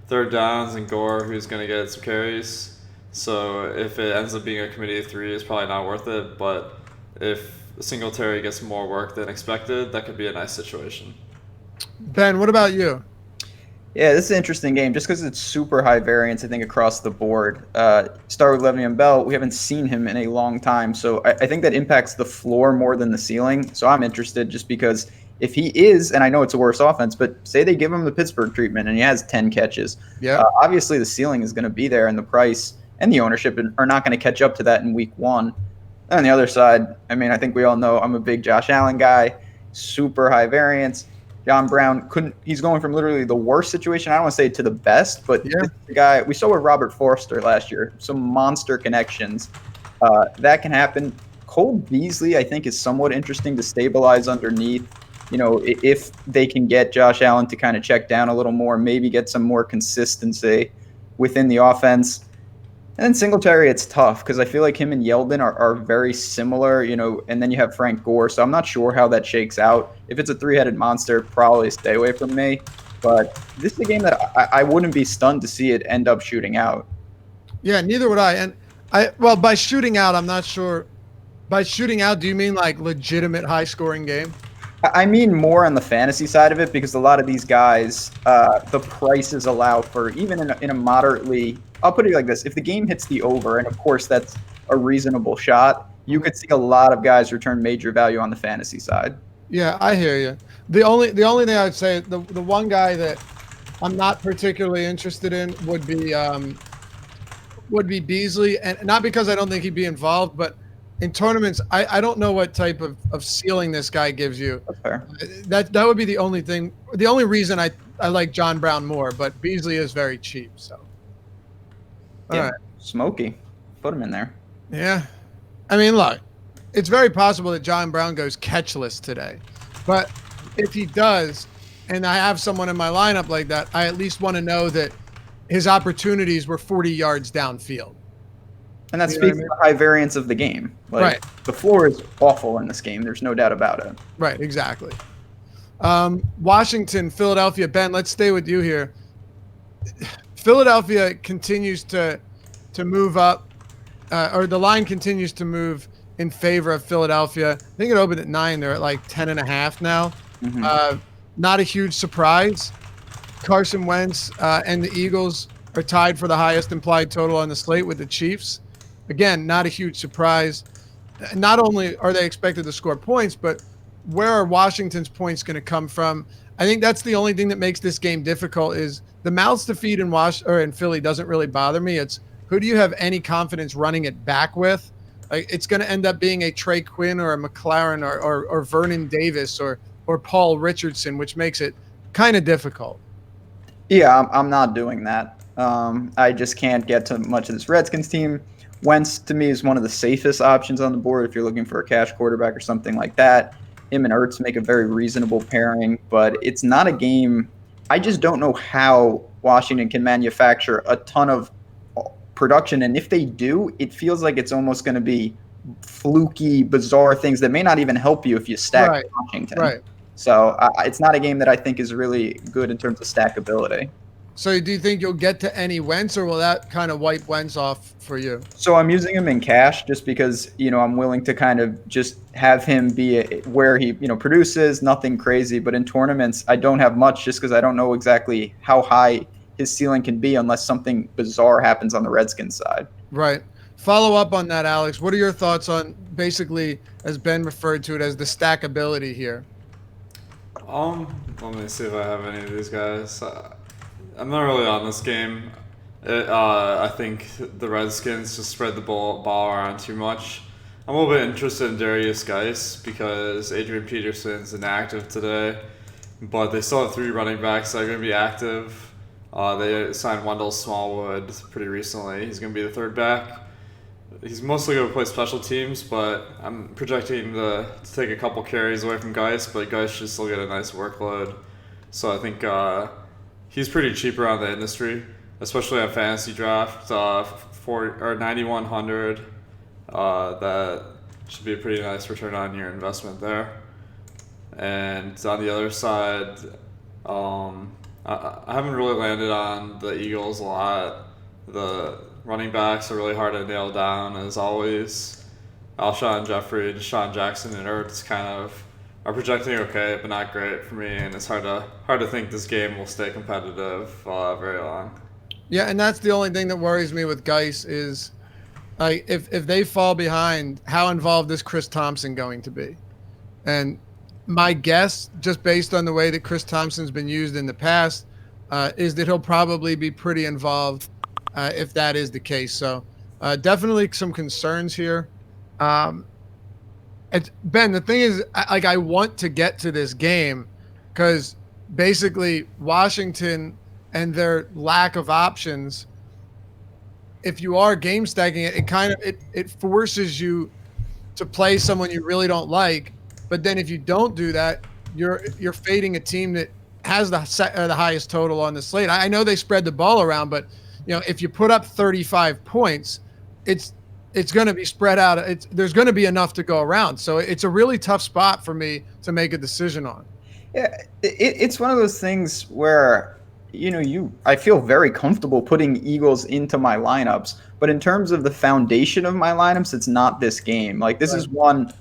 third downs, and Gore, who's going to get some carries. So if it ends up being a committee of 3, it's probably not worth it. But if Singletary gets more work than expected, that could be a nice situation. Ben, what about you? Yeah, this is an interesting game just because it's super high variance, I think, across the board. Start with Le'Veon Bell. We haven't seen him in a long time, so I think that impacts the floor more than the ceiling. So I'm interested just because if he is, and I know it's a worse offense, but say they give him the Pittsburgh treatment and he has 10 catches. Yeah. Obviously, the ceiling is going to be there, and the price and the ownership are not going to catch up to that in week 1. And on the other side, I think we all know I'm a big Josh Allen guy, super high variance. John Brown he's going from literally the worst situation, I don't want to say to the best, but yeah. The guy, we saw with Robert Forster last year, some monster connections. That can happen. Cole Beasley, I think, is somewhat interesting to stabilize underneath. If they can get Josh Allen to kind of check down a little more, maybe get some more consistency within the offense. And then Singletary, it's tough because I feel like him and Yeldon are very similar, and then you have Frank Gore. So I'm not sure how that shakes out. If it's a 3-headed monster, probably stay away from me. But this is a game that I wouldn't be stunned to see it end up shooting out. Yeah, neither would I. And by shooting out, I'm not sure. By shooting out, do you mean like legitimate high-scoring game? I mean more on the fantasy side of it, because a lot of these guys, the prices allow for, even in a moderately, I'll put it like this, if the game hits the over, and of course that's a reasonable shot, you could see a lot of guys return major value on the fantasy side. Yeah, I hear you. The only thing I would say, the one guy that I'm not particularly interested in would be Beasley, and not because I don't think he'd be involved, but in tournaments, I don't know what type of ceiling this guy gives you. That's fair. That would be the only thing, the only reason I like John Brown more, but Beasley is very cheap. So, all right. Smokey, put him in there. Yeah. I mean, look, it's very possible that John Brown goes catchless today, but if he does, and I have someone in my lineup like that, I at least want to know that his opportunities were 40 yards downfield. And that speaks to the high variance of the game. Like, right. The floor is awful in this game. There's no doubt about it. Right, exactly. Washington, Philadelphia. Ben, let's stay with you here. Philadelphia continues to move up, or the line continues to move in favor of Philadelphia. I think it opened at 9. They're at like 10.5 now. Mm-hmm. Not a huge surprise. Carson Wentz and the Eagles are tied for the highest implied total on the slate with the Chiefs. Again, not a huge surprise. Not only are they expected to score points, but where are Washington's points going to come from? I think that's the only thing that makes this game difficult is the mouths to feed in Philly doesn't really bother me. It's who do you have any confidence running it back with? Like, it's going to end up being a Trey Quinn or a McLaren or Vernon Davis or Paul Richardson, which makes it kind of difficult. Yeah, I'm not doing that. I just can't get to much of this Redskins team. Wentz, to me, is one of the safest options on the board if you're looking for a cash quarterback or something like that. Him and Ertz make a very reasonable pairing, but it's not a game. I just don't know how Washington can manufacture a ton of production, and if they do, it feels like it's almost going to be fluky, bizarre things that may not even help you if you stack Washington. Right. So it's not a game that I think is really good in terms of stackability. So do you think you'll get to any Wentz, or will that kind of wipe Wentz off for you? So I'm using him in cash just because, I'm willing to kind of just have him be where he, produces, nothing crazy. But in tournaments, I don't have much just because I don't know exactly how high his ceiling can be unless something bizarre happens on the Redskins side. Right. Follow up on that, Alex. What are your thoughts on basically, as Ben referred to it, as the stackability here? Let me see if I have any of these guys. I'm not really on this game. I think the Redskins just spread the ball around too much. I'm a little bit interested in Darius Geis because Adrian Peterson's inactive today, but they still have 3 running backs that are going to be active. They signed Wendell Smallwood pretty recently. He's going to be the 3rd back. He's mostly going to play special teams, but I'm projecting to take a couple carries away from Geis, but Geis should still get a nice workload. So I think he's pretty cheap around the industry, especially on fantasy draft, for 9,100. That should be a pretty nice return on your investment there. And on the other side, I haven't really landed on the Eagles a lot. The running backs are really hard to nail down, as always. Alshon Jeffrey, Deshaun Jackson, and Ertz kind of are projecting okay, but not great for me, and it's hard to think this game will stay competitive very long. Yeah, and that's the only thing that worries me with Geis is, like, if they fall behind, how involved is Chris Thompson going to be? And my guess, just based on the way that Chris Thompson's been used in the past, is that he'll probably be pretty involved if that is the case. So definitely some concerns here. Ben, the thing is, I want to get to this game because basically Washington and their lack of options, if you are game stacking it, it forces you to play someone you really don't like. But then if you don't do that, you're fading a team that has the highest total on the slate. I know they spread the ball around, but if you put up 35 points, it's going to be spread out. There's going to be enough to go around. So it's a really tough spot for me to make a decision on. Yeah, it's one of those things where I feel very comfortable putting Eagles into my lineups, but in terms of the foundation of my lineups, it's not this game. Like, this is one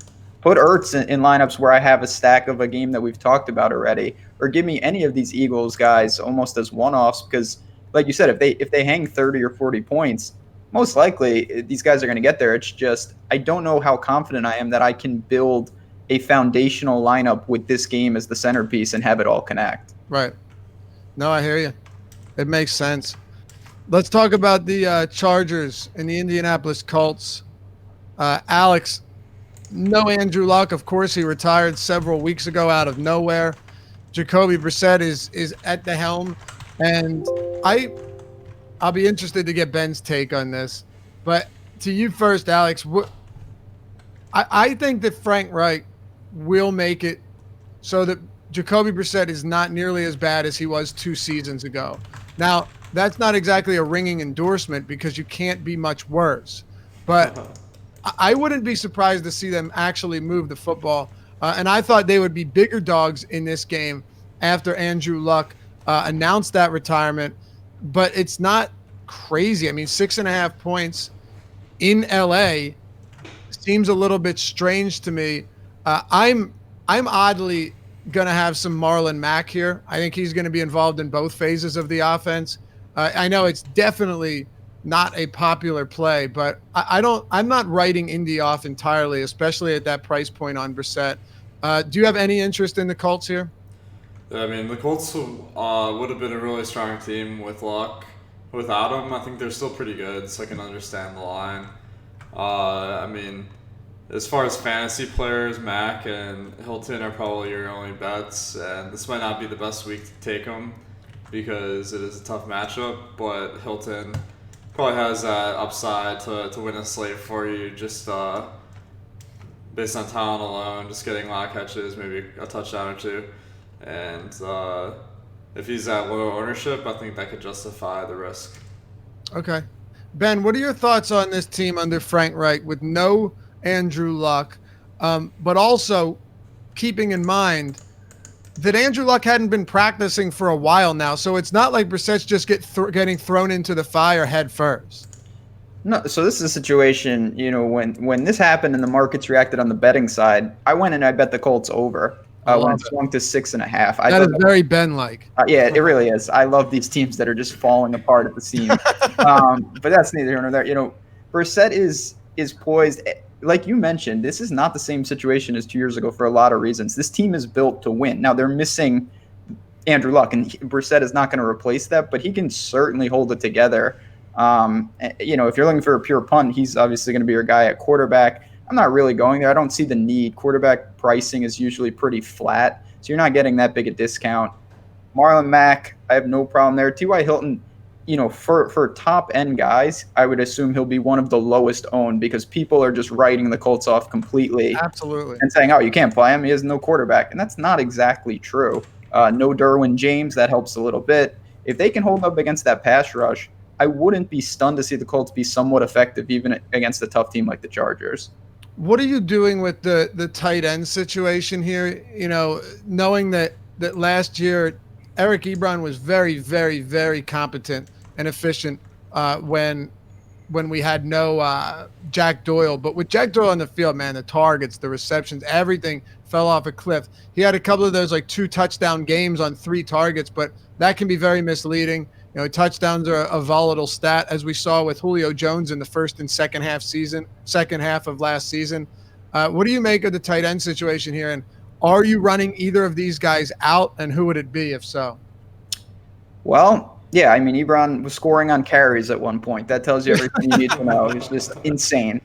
Put Ertz in lineups where I have a stack of a game that we've talked about already, or give me any of these Eagles guys almost as one-offs because, like you said, if they hang 30 or 40 points, most likely these guys are going to get there. It's just I don't know how confident I am that I can build a foundational lineup with this game as the centerpiece and have it all connect. Right. No, I hear you. It makes sense. Let's talk about the Chargers and the Indianapolis Colts. Alex, no Andrew Luck. Of course, he retired several weeks ago out of nowhere. Jacoby Brissett is at the helm, and I'll be interested to get Ben's take on this. But to you first, Alex, I think that Frank Reich will make it so that Jacoby Brissett is not nearly as bad as he was 2 seasons ago. Now, that's not exactly a ringing endorsement because you can't be much worse. But I wouldn't be surprised to see them actually move the football. And I thought they would be bigger dogs in this game after Andrew Luck announced that retirement. But it's not crazy. I mean, 6.5 points in LA seems a little bit strange to me. I'm oddly going to have some Marlon Mack here. I think he's going to be involved in both phases of the offense. I know it's definitely not a popular play, but I'm not writing Indy off entirely, especially at that price point on Brissett. Do you have any interest in the Colts here? Yeah, I mean, the Colts would have been a really strong team with Luck. Without him, I think they're still pretty good, so I can understand the line. I mean, as far as fantasy players, Mack and Hilton are probably your only bets, and this might not be the best week to take them because it is a tough matchup, but Hilton probably has that upside to win a slate for you just based on talent alone, just getting a lot of catches, maybe a touchdown or two. And if he's at low ownership, I think that could justify the risk. Okay. Ben, what are your thoughts on this team under Frank Reich with no Andrew Luck, but also keeping in mind that Andrew Luck hadn't been practicing for a while now, so it's not like Brissett's just getting thrown into the fire head first. No, so this is a situation, when this happened and the markets reacted on the betting side, I went and I bet the Colts over when it swung to 6.5. That is very Ben-like. Yeah, it really is. I love these teams that are just falling apart at the seams. But that's neither here nor there. Brissett is poised. Like you mentioned, this is not the same situation as 2 years ago for a lot of reasons. This team is built to win. Now, they're missing Andrew Luck, and Brissett is not going to replace that, but he can certainly hold it together. If you're looking for a pure punt, he's obviously going to be your guy at quarterback. I'm not really going there. I don't see the need. Quarterback pricing is usually pretty flat, so you're not getting that big a discount. Marlon Mack, I have no problem there. T.Y. Hilton, for top-end guys, I would assume he'll be one of the lowest owned because people are just writing the Colts off completely. Absolutely. And saying, oh, you can't play him. He has no quarterback. And that's not exactly true. No Derwin James. That helps a little bit. If they can hold up against that pass rush, I wouldn't be stunned to see the Colts be somewhat effective even against a tough team like the Chargers. What are you doing with the tight end situation here? Knowing that last year Eric Ebron was very, very, very competent and efficient when we had no Jack Doyle. But with Jack Doyle on the field, man, the targets, the receptions, everything fell off a cliff. He had a couple of those 2 touchdown games on 3 targets, but that can be very misleading. Touchdowns are a volatile stat, as we saw with Julio Jones in the first and second half of last season. What do you make of the tight end situation here? And are you running either of these guys out, and who would it be if so? Well, yeah, I mean, Ebron was scoring on carries at one point. That tells you everything you need to know. It was just insane.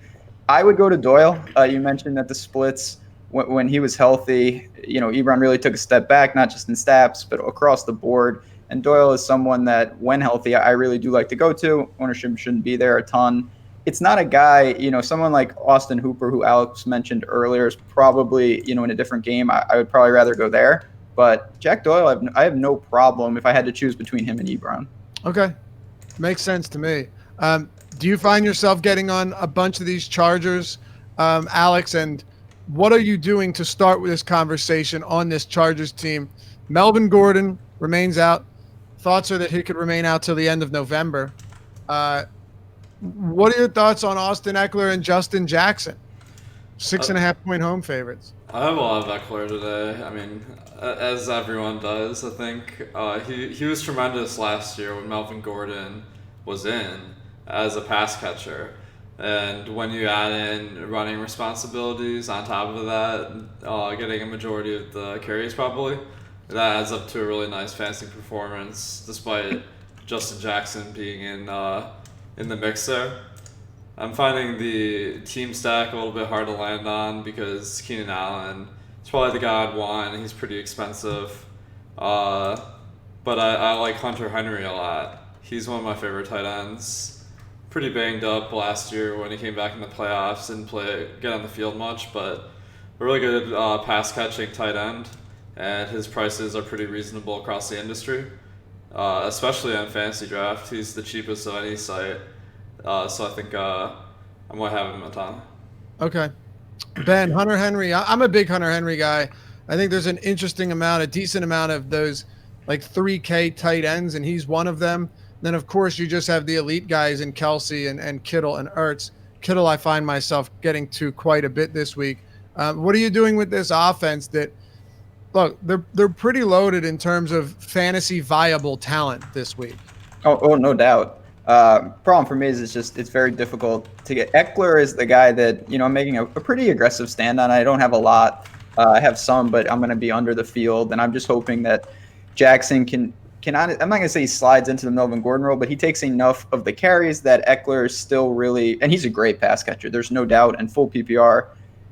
I would go to Doyle. You mentioned that the splits, when he was healthy, Ebron really took a step back, not just in stats, but across the board. And Doyle is someone that, when healthy, I really do like to go to. Ownership shouldn't be there a ton. It's not a guy, someone like Austin Hooper, who Alex mentioned earlier, is probably, in a different game. I would probably rather go there. But Jack Doyle, I have no problem if I had to choose between him and Ebron. Okay. Makes sense to me. Do you find yourself getting on a bunch of these Chargers, Alex? And what are you doing to start with this conversation on this Chargers team? Melvin Gordon remains out. Thoughts are that he could remain out till the end of November. What are your thoughts on Austin Eckler and Justin Jackson? 6.5 point home favorites. I have a lot of Eckler today. I mean, as everyone does, I think he was tremendous last year when Melvin Gordon was in as a pass catcher. And when you add in running responsibilities on top of that, getting a majority of the carries probably, that adds up to a really nice fantasy performance despite Justin Jackson being in the mix there. I'm finding the team stack a little bit hard to land on because Keenan Allen is probably the guy I'd want, and he's pretty expensive. But I like Hunter Henry a lot. He's one of my favorite tight ends. Pretty banged up last year when he came back in the playoffs, didn't get on the field much, but a really good pass catching tight end, and his prices are pretty reasonable across the industry, especially on Fantasy Draft. He's the cheapest of any site. So I think I might have him a ton. Okay. Ben, Hunter Henry. I'm a big Hunter Henry guy. I think there's a decent amount of those like 3K tight ends, and he's one of them. Then, of course, you just have the elite guys in Kelsey and Kittle and Ertz. Kittle, I find myself getting to quite a bit this week. What are you doing with this offense that, look, they're pretty loaded in terms of fantasy viable talent this week? Oh, no doubt. Problem for me is it's very difficult to get. Eckler is the guy that, I'm making a pretty aggressive stand on. I don't have a lot. I have some, but I'm going to be under the field, and I'm just hoping that Jackson can I'm not going to say he slides into the Melvin Gordon role, but he takes enough of the carries that Eckler is still really, and he's a great pass catcher. There's no doubt, and full PPR,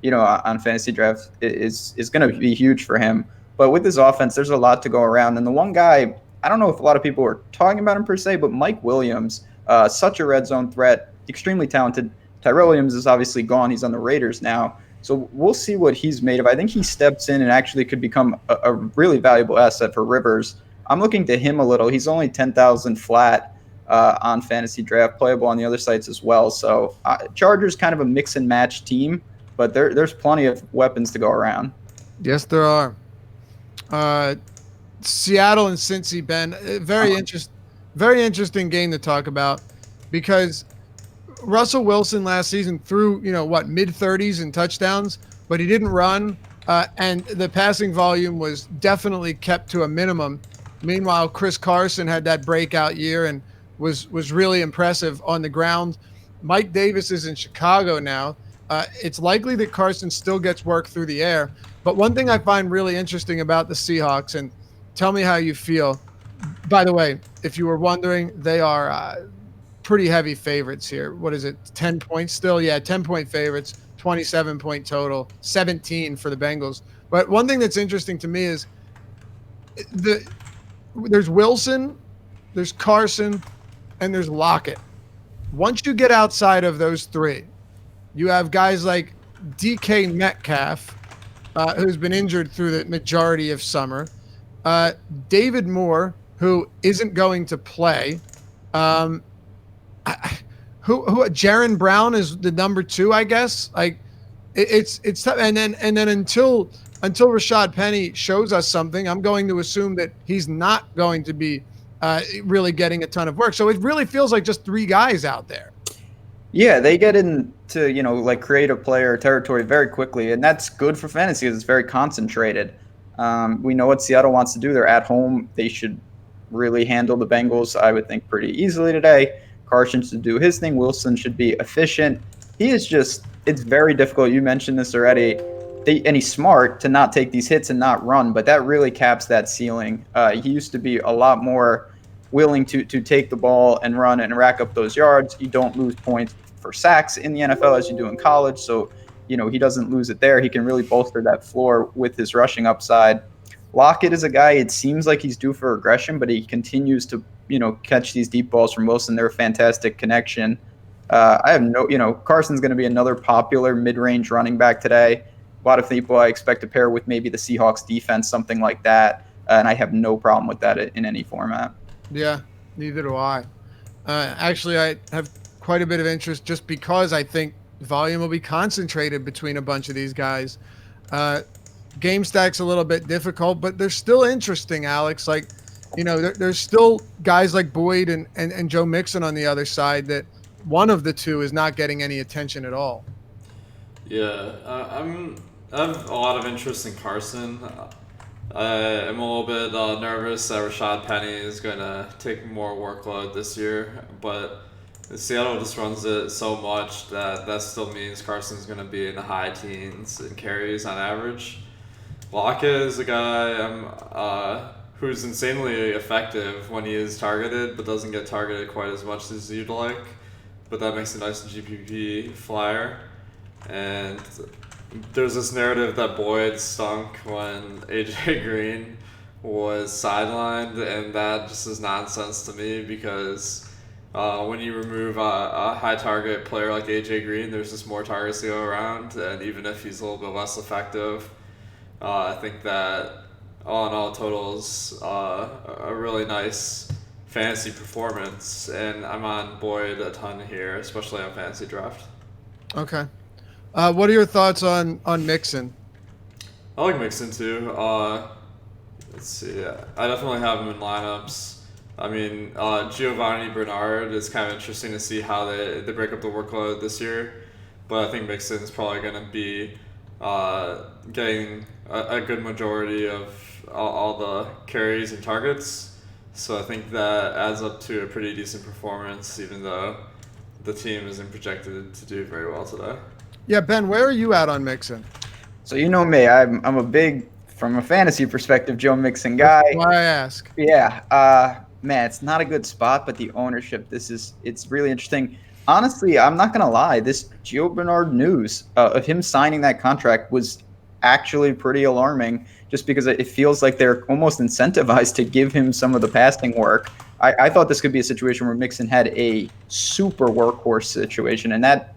on fantasy draft is going to be huge for him. But with this offense, there's a lot to go around, and the one guy, I don't know if a lot of people are talking about him per se, but Mike Williams, such a red zone threat, extremely talented. Tyrell Williams is obviously gone. He's on the Raiders now. So we'll see what he's made of. I think he steps in and actually could become a really valuable asset for Rivers. I'm looking to him a little. He's only 10,000 flat on fantasy draft, playable on the other sites as well. So Chargers kind of a mix and match team, but there's plenty of weapons to go around. Yes, there are. Seattle and Cincy, Ben, very interesting game to talk about because Russell Wilson last season threw, mid-30s in touchdowns, but he didn't run, and the passing volume was definitely kept to a minimum. Meanwhile, Chris Carson had that breakout year and was really impressive on the ground. Mike Davis is in Chicago now. It's likely that Carson still gets work through the air, but one thing I find really interesting about the Seahawks, and tell me how you feel. By the way, if you were wondering, they are pretty heavy favorites here. What is it, 10 points still? Yeah, 10-point favorites, 27-point total, 17 for the Bengals. But one thing that's interesting to me is there's Wilson, there's Carson, and there's Lockett. Once you get outside of those three, you have guys like DK Metcalf, who's been injured through the majority of summer, David Moore, who isn't going to play. Jaron Brown is the number 2, I guess. Like it's tough. And then until Rashad Penny shows us something, I'm going to assume that he's not going to be really getting a ton of work. So it really feels like just 3 guys out there. Yeah, they get into, creative player territory very quickly, and that's good for fantasy because it's very concentrated. We know what Seattle wants to do. They're at home. They should really handle the Bengals, I would think, pretty easily today. Carson should do his thing. Wilson should be efficient. It's very difficult. You mentioned this already. And he's smart to not take these hits and not run, but that really caps that ceiling. He used to be a lot more willing to take the ball and run and rack up those yards. You don't lose points for sacks in the NFL as you do in college. So, he doesn't lose it there. He can really bolster that floor with his rushing upside. Lockett is a guy, it seems like he's due for regression, but he continues to, catch these deep balls from Wilson. They're a fantastic connection. Carson's going to be another popular mid-range running back today. A lot of people I expect to pair with maybe the Seahawks defense, something like that. And I have no problem with that in any format. Yeah, neither do I. Actually, I have quite a bit of interest just because I think volume will be concentrated between a bunch of these guys. Game stack's a little bit difficult, but they're still interesting, Alex. Like, there's still guys like Boyd and Joe Mixon on the other side that one of the two is not getting any attention at all. Yeah, I have a lot of interest in Carson. I'm a little bit nervous that Rashad Penny is going to take more workload this year, but Seattle just runs it so much that still means Carson's going to be in the high teens in carries on average. Lockett is a guy who's insanely effective when he is targeted, but doesn't get targeted quite as much as you'd like. But that makes a nice GPP flyer. And there's this narrative that Boyd stunk when AJ Green was sidelined, and that just is nonsense to me because when you remove a high target player like AJ Green, there's just more targets to go around, and even if he's a little bit less effective, I think that all in all totals a really nice fantasy performance, and I'm on Boyd a ton here, especially on fantasy draft. Okay. What are your thoughts on Mixon? I like Mixon too. Let's see. I definitely have him in lineups. I mean, Giovanni Bernard is kind of interesting to see how they break up the workload this year. But I think Mixon's probably going to be getting a good majority of all the carries and targets. So I think that adds up to a pretty decent performance, even though the team isn't projected to do very well today. Yeah, Ben, where are you at on Mixon? So you know me, I'm a big, from a fantasy perspective, Joe Mixon guy. That's why I ask. Yeah, man, it's not a good spot, but the ownership, it's really interesting. Honestly, I'm not gonna lie, this Gio Bernard news of him signing that contract was actually pretty alarming, just because it feels like they're almost incentivized to give him some of the passing work. I thought this could be a situation where Mixon had a super workhorse situation, and that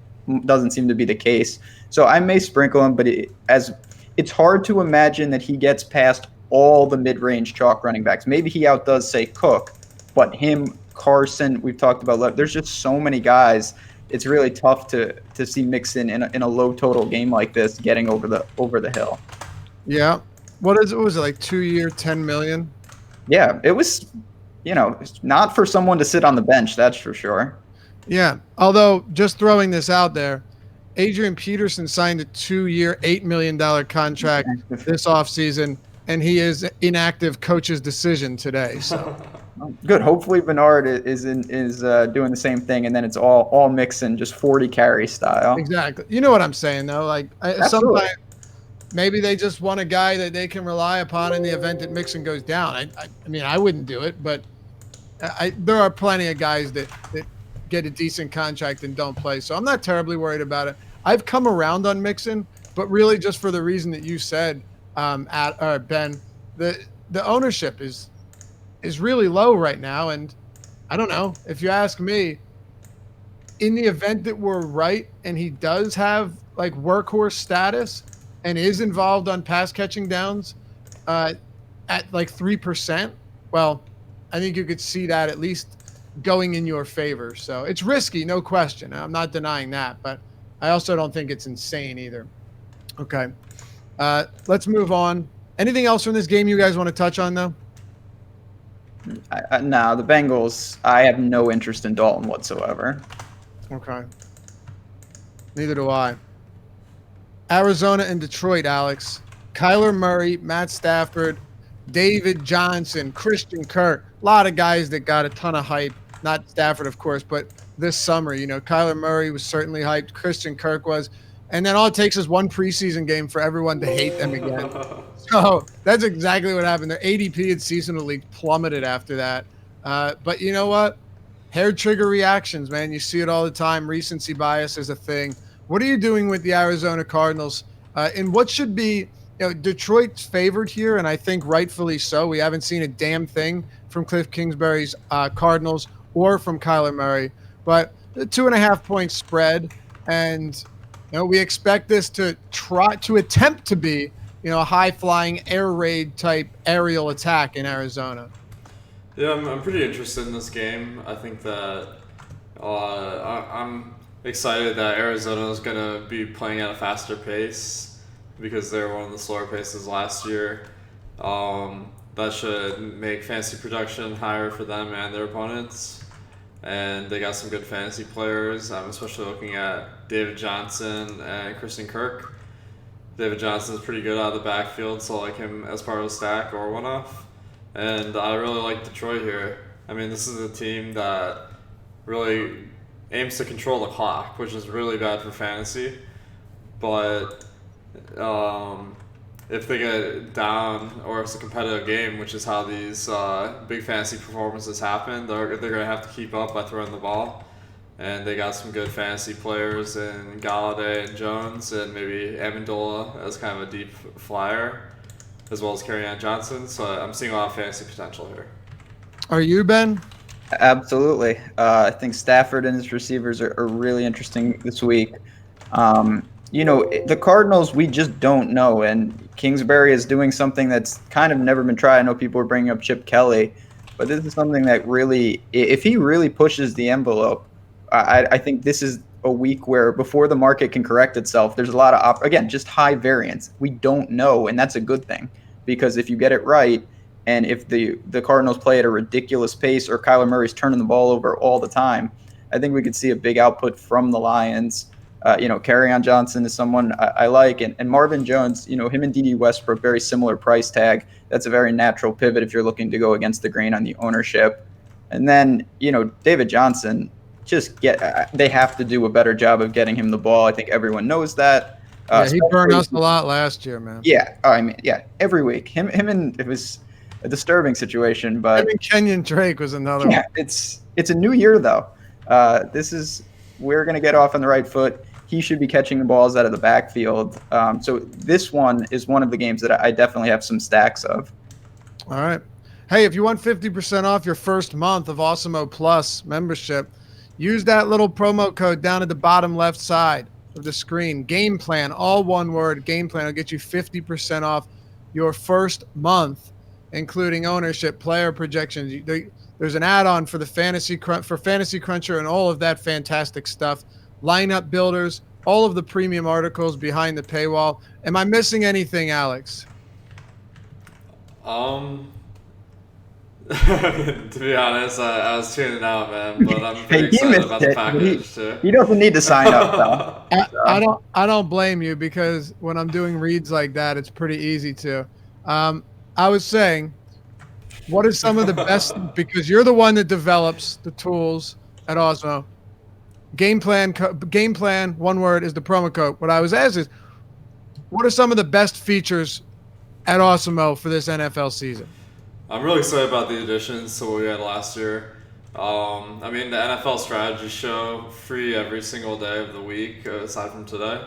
doesn't seem to be the case. So I may sprinkle him, but it's hard to imagine that he gets past all the mid-range chalk running backs. Maybe he outdoes, say, Cook, but him, Carson, we've talked about. There's just so many guys. It's really tough to see Mixon in a low total game like this getting over the hill. Yeah. What was it, like 2 year, 10 million? Yeah, it was, not for someone to sit on the bench, that's for sure. Yeah. Although, just throwing this out there, Adrian Peterson signed a 2 year, $8 million contract this offseason, and he is inactive coach's decision today. So good. Hopefully Bernard is doing the same thing, and then it's all Mixon, just 40 carry style. Exactly. You know what I'm saying, though? Like sometimes maybe they just want a guy that they can rely upon in the event that Mixon goes down. I mean, I wouldn't do it, but there are plenty of guys that get a decent contract and don't play. So I'm not terribly worried about it. I've come around on Mixon, but really just for the reason that you said, Ben, the ownership is really low right now. And I don't know, if you ask me, in the event that we're right and he does have like workhorse status and is involved on pass catching downs at like 3%, well, I think you could see that at least going in your favor. So it's risky, no question. I'm not denying that, but I also don't think it's insane either. Okay. Let's move on. Anything else from this game you guys want to touch on, though? No, the Bengals, I have no interest in Dalton whatsoever. Okay. Neither do I. Arizona and Detroit, Alex. Kyler Murray, Matt Stafford, David Johnson, Christian Kirk. A lot of guys that got a ton of hype. Not Stafford, of course, but this summer, Kyler Murray was certainly hyped. Christian Kirk was. And then all it takes is one preseason game for everyone to hate them again. So that's exactly what happened. Their ADP in seasonal league plummeted after that. But you know what? Hair trigger reactions, man. You see it all the time. Recency bias is a thing. What are you doing with the Arizona Cardinals? And what should be, Detroit's favored here, and I think rightfully so. We haven't seen a damn thing from Cliff Kingsbury's Cardinals or from Kyler Murray. But the 2.5 point spread, and we expect this to attempt to be, a high-flying air raid type aerial attack in Arizona. Yeah, I'm pretty interested in this game. I think that I'm excited that Arizona is going to be playing at a faster pace because they were one of the slower paces last year. That should make fantasy production higher for them and their opponents. and they got some good fantasy players. I'm especially looking at David Johnson and Christian Kirk. David Johnson is pretty good out of the backfield, so I like him as part of a stack or one-off. And I really like Detroit here. I mean, this is a team that really aims to control the clock, which is really bad for fantasy. But if they get down or it's a competitive game, which is how these big fantasy performances happen, they're going to have to keep up by throwing the ball. And they got some good fantasy players in Galladay and Jones, and maybe Amendola as kind of a deep flyer, as well as Kerryon Johnson. So I'm seeing a lot of fantasy potential here. Are you, Ben? Absolutely. I think Stafford and his receivers are really interesting this week. The Cardinals, we just don't know. And Kingsbury is doing something that's kind of never been tried. I know people are bringing up Chip Kelly, but this is something that really, if he really pushes the envelope, I think this is a week where before the market can correct itself, there's a lot of, again, just high variance. We don't know, and that's a good thing, because if you get it right, and if the Cardinals play at a ridiculous pace or Kyler Murray's turning the ball over all the time, I think we could see a big output from the Lions. Kerryon Johnson is someone I like, and Marvin Jones, him and D.D. Westbrook, very similar price tag. That's a very natural pivot if you're looking to go against the grain on the ownership. And then, David Johnson, they have to do a better job of getting him the ball. I think everyone knows that. He burned us a lot last year, man. Yeah, every week. Him and it was a disturbing situation, but Kenyon Drake was another one. It's a new year though. We're going to get off on the right foot. He should be catching the balls out of the backfield. So this one is one of the games that I definitely have some stacks of. All right. Hey, if you want 50% off your first month of Awesemo Plus membership, use that little promo code down at the bottom left side of the screen. Game Plan, all one word, Game Plan will get you 50% off your first month, including ownership, player projections. There's an add-on for the Fantasy Cruncher and all of that fantastic stuff. Lineup builders, all of the premium articles behind the paywall. Am I missing anything, Alex? To be honest, I was tuning out, man, but I'm pretty excited about the package too. He doesn't need to sign up though. I don't blame you, because when I'm doing reads like that, it's pretty easy to. I was saying, what are some of the best, because you're the one that develops the tools at Osmo. Game plan, one word is the promo code. What I was asking is, what are some of the best features at Osmo for this NFL season? I'm really excited about the additions to what we had last year. The NFL strategy show, free every single day of the week, aside from today.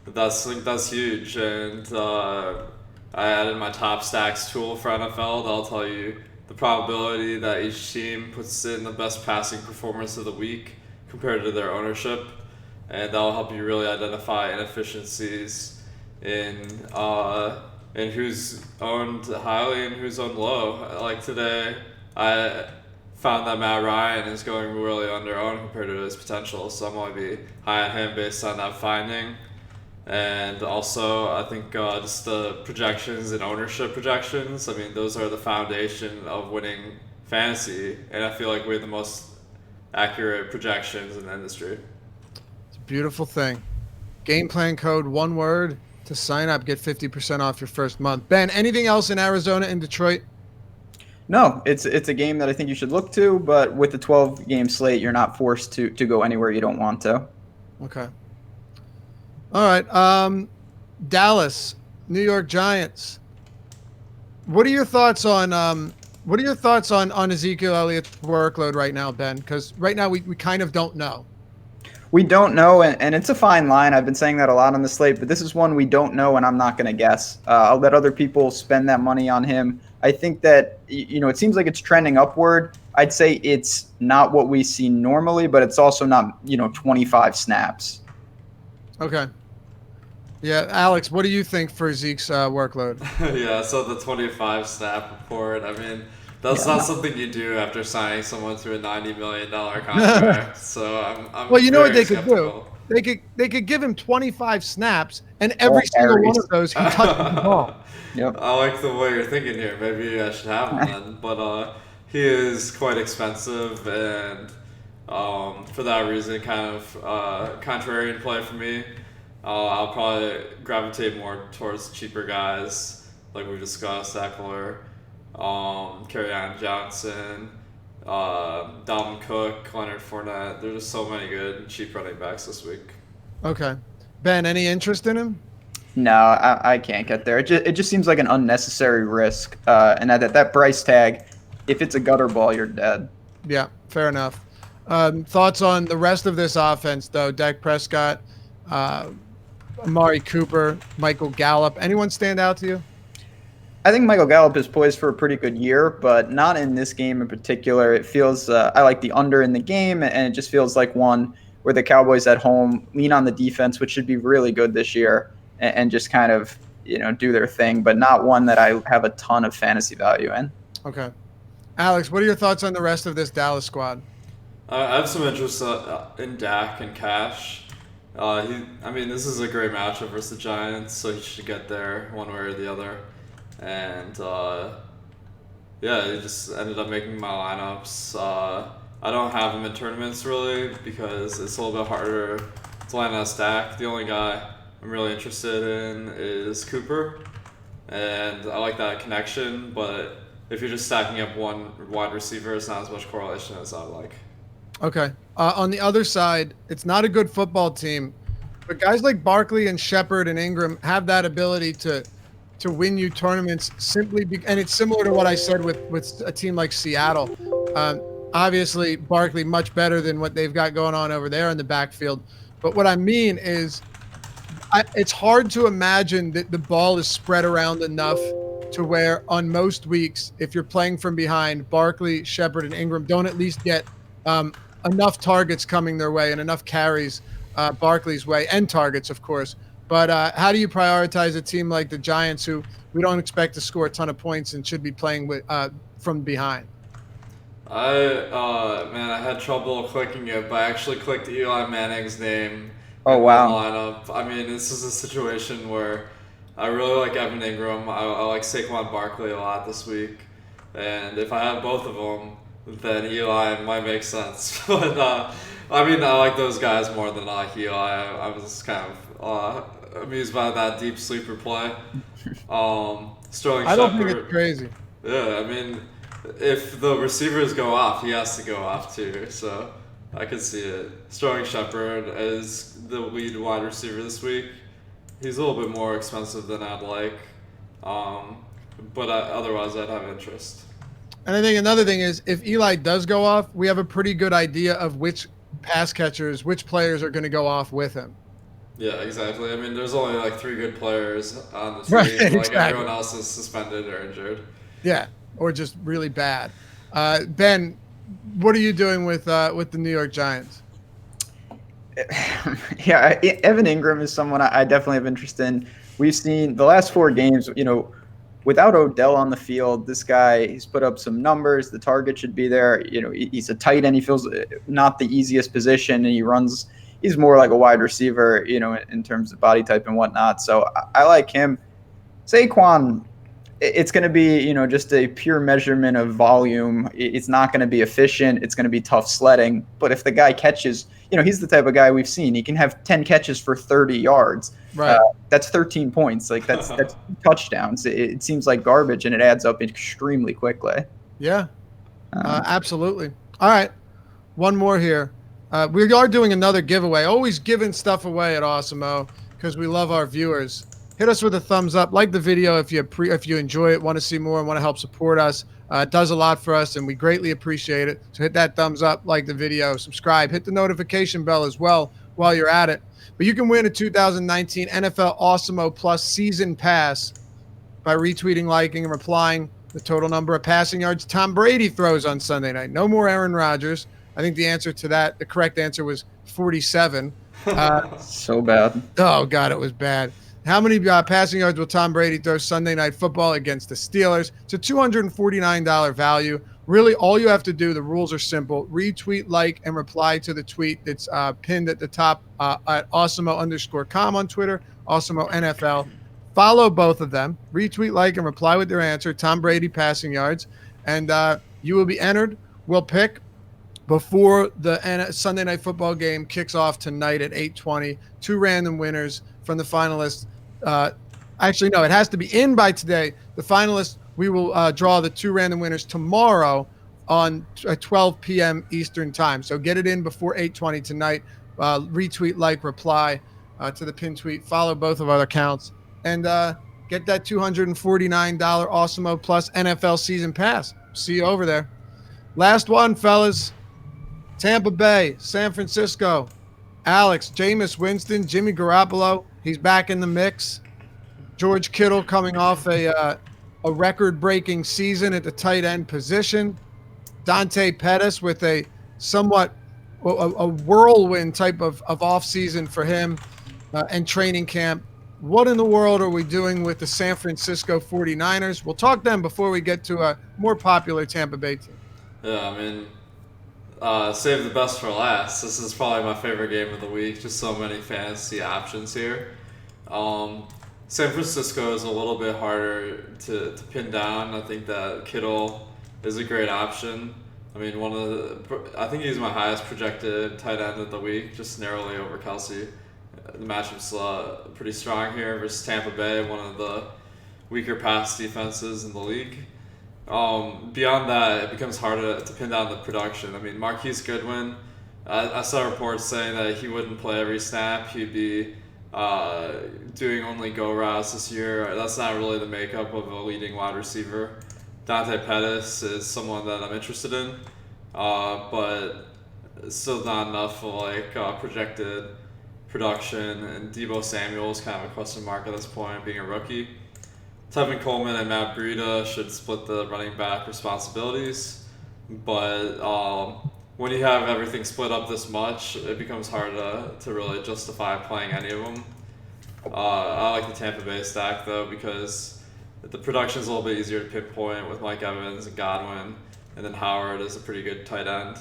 That's huge. And I added my top stacks tool for NFL. That'll tell you the probability that each team puts in the best passing performance of the week compared to their ownership. And that'll help you really identify inefficiencies in who's owned highly and who's owned low. Like today, I found that Matt Ryan is going really under-owned compared to his potential, so I'm going to be high on him based on that finding. And also, I think just the projections and ownership projections, those are the foundation of winning fantasy, and I feel like we have the most accurate projections in the industry. It's a beautiful thing. Game plan code, one word, to sign up, get 50% off your first month. Ben, anything else in Arizona and Detroit? No, it's a game that I think you should look to, but with the 12-game slate, you're not forced to go anywhere you don't want to. Okay. All right. Dallas, New York Giants. What are your thoughts on Ezekiel Elliott's workload right now, Ben? Because right now we kind of don't know. We don't know, and it's a fine line. I've been saying that a lot on the slate, but this is one we don't know, and I'm not going to guess. I'll let other people spend that money on him. I think that, it seems like it's trending upward. I'd say it's not what we see normally, but it's also not, 25 snaps. Okay. Yeah, Alex, what do you think for Zeke's workload? Yeah, so the 25 snap report, that's not something you do after signing someone to a $90 million contract. So I'm well, you know what they skeptical. could do? They could give him 25 snaps, and every single one of those he touches the ball. Yep. I like the way you're thinking here. Maybe I should have him then. But he is quite expensive, and for that reason, kind of contrarian play for me. I'll probably gravitate more towards cheaper guys, like we discussed, Eckler, Kerryon Johnson, Dalvin Cook, Leonard Fournette. There's just so many good cheap running backs this week. Okay. Ben, any interest in him? No, I can't get there. It just seems like an unnecessary risk. And at that price tag, if it's a gutter ball, you're dead. Yeah, fair enough. Thoughts on the rest of this offense, though? Dak Prescott, Amari Cooper, Michael Gallup. Anyone stand out to you? I think Michael Gallup is poised for a pretty good year, but not in this game in particular. It feels I like the under in the game, and it just feels like one where the Cowboys at home lean on the defense, which should be really good this year, and just kind of do their thing, but not one that I have a ton of fantasy value in. Okay. Alex, what are your thoughts on the rest of this Dallas squad? I have some interest in Dak and Cash. This is a great matchup versus the Giants, so he should get there one way or the other. And he just ended up making my lineups. I don't have him in tournaments really because it's a little bit harder to land on a stack. The only guy I'm really interested in is Cooper, and I like that connection. But if you're just stacking up one wide receiver, it's not as much correlation as I would like. Okay. On the other side, it's not a good football team, but guys like Barkley and Shepard and Engram have that ability to win you tournaments and it's similar to what I said with a team like Seattle. Obviously, Barkley much better than what they've got going on over there in the backfield. But what I mean is it's hard to imagine that the ball is spread around enough to where on most weeks, if you're playing from behind, Barkley, Shepard, and Engram don't at least get enough targets coming their way and enough carries Barkley's way, and targets, of course. But how do you prioritize a team like the Giants, who we don't expect to score a ton of points and should be playing with from behind? I had trouble clicking it, but I actually clicked Eli Manning's name. Oh, wow. Lineup. I mean, this is a situation where I really like Evan Engram. I like Saquon Barkley a lot this week, and if I have both of them, then Eli might make sense. But I like those guys more than I like Eli. I was kind of amused by that deep sleeper play. Sterling Shepard. I don't think it's crazy. Yeah, I mean, if the receivers go off, he has to go off too. So I could see it. Sterling Shepard as the lead wide receiver this week. He's a little bit more expensive than I'd like, but otherwise I'd have interest. And I think another thing is, if Eli does go off, we have a pretty good idea of which pass catchers, which players are going to go off with him. Yeah, exactly. I mean, there's only like 3 good players on the team. Right, like exactly. Everyone else is suspended or injured. Yeah, or just really bad. Ben, what are you doing with the New York Giants? Yeah, Evan Engram is someone I definitely have interest in. We've seen the last 4 games, without Odell on the field, this guy, he's put up some numbers. The target should be there. He's a tight end. He feels not the easiest position, and he's more like a wide receiver, in terms of body type and whatnot. So I like him. Saquon, it's going to be, just a pure measurement of volume. It's not going to be efficient. It's going to be tough sledding. But if the guy catches, he's the type of guy we've seen. He can have 10 catches for 30 yards. Right. That's 13 points. Like that's touchdowns. It seems like garbage, and it adds up extremely quickly. Yeah, absolutely. All right, one more here. We are doing another giveaway. Always giving stuff away at Awesemo because we love our viewers. Hit us with a thumbs up. Like the video if you enjoy it, want to see more, and want to help support us. It does a lot for us, and we greatly appreciate it. So hit that thumbs up, like the video, subscribe, hit the notification bell as well while you're at it. But you can win a 2019 NFL Awesemo Plus Season Pass by retweeting, liking, and replying the total number of passing yards Tom Brady throws on Sunday night. No more Aaron Rodgers. I think the answer to that, the correct answer was 47. So bad. Oh, God, it was bad. How many passing yards will Tom Brady throw Sunday Night Football against the Steelers? It's a $249 value. Really, all you have to do, the rules are simple. Retweet, like, and reply to the tweet that's pinned at the top at Awesemo_com on Twitter, Awesemo NFL. Follow both of them. Retweet, like, and reply with their answer, Tom Brady passing yards. And You will be entered. We'll pick before the Sunday Night Football game kicks off tonight at 8:20. 2 random winners from the finalists. Actually, no, it has to be in by today. The finalists, we will draw the 2 random winners tomorrow on 12 p.m. Eastern time. So get it in before 8:20 tonight. Retweet, like, reply to the pin tweet. Follow both of our accounts. And get that $249 Awesemo Plus NFL season pass. See you over there. Last one, fellas. Tampa Bay, San Francisco. Alex, Jameis Winston, Jimmy Garoppolo. He's back in the mix. George Kittle coming off a record-breaking season at the tight end position. Dante Pettis with a somewhat a whirlwind type of offseason for him and training camp. What in the world are we doing with the San Francisco 49ers? We'll talk them before we get to a more popular Tampa Bay team. Yeah, I mean, save the best for last. This is probably my favorite game of the week. Just so many fantasy options here. San Francisco is a little bit harder to pin down. I think that Kittle is a great option. I mean, I think he's my highest projected tight end of the week, just narrowly over Kelsey. The matchup's pretty strong here versus Tampa Bay, one of the weaker pass defenses in the league. Beyond that, it becomes harder to pin down the production. I mean, Marquise Goodwin, I saw reports saying that he wouldn't play every snap. He'd be doing only go routes this year. That's not really the makeup of a leading wide receiver. Dante Pettis is someone that I'm interested in, but still not enough for projected production. And Deebo Samuel is kind of a question mark at this point, being a rookie. Tevin Coleman and Matt Breida should split the running back responsibilities, but when you have everything split up this much, it becomes hard to really justify playing any of them. I like the Tampa Bay stack, though, because the production is a little bit easier to pinpoint with Mike Evans and Godwin, and then Howard is a pretty good tight end.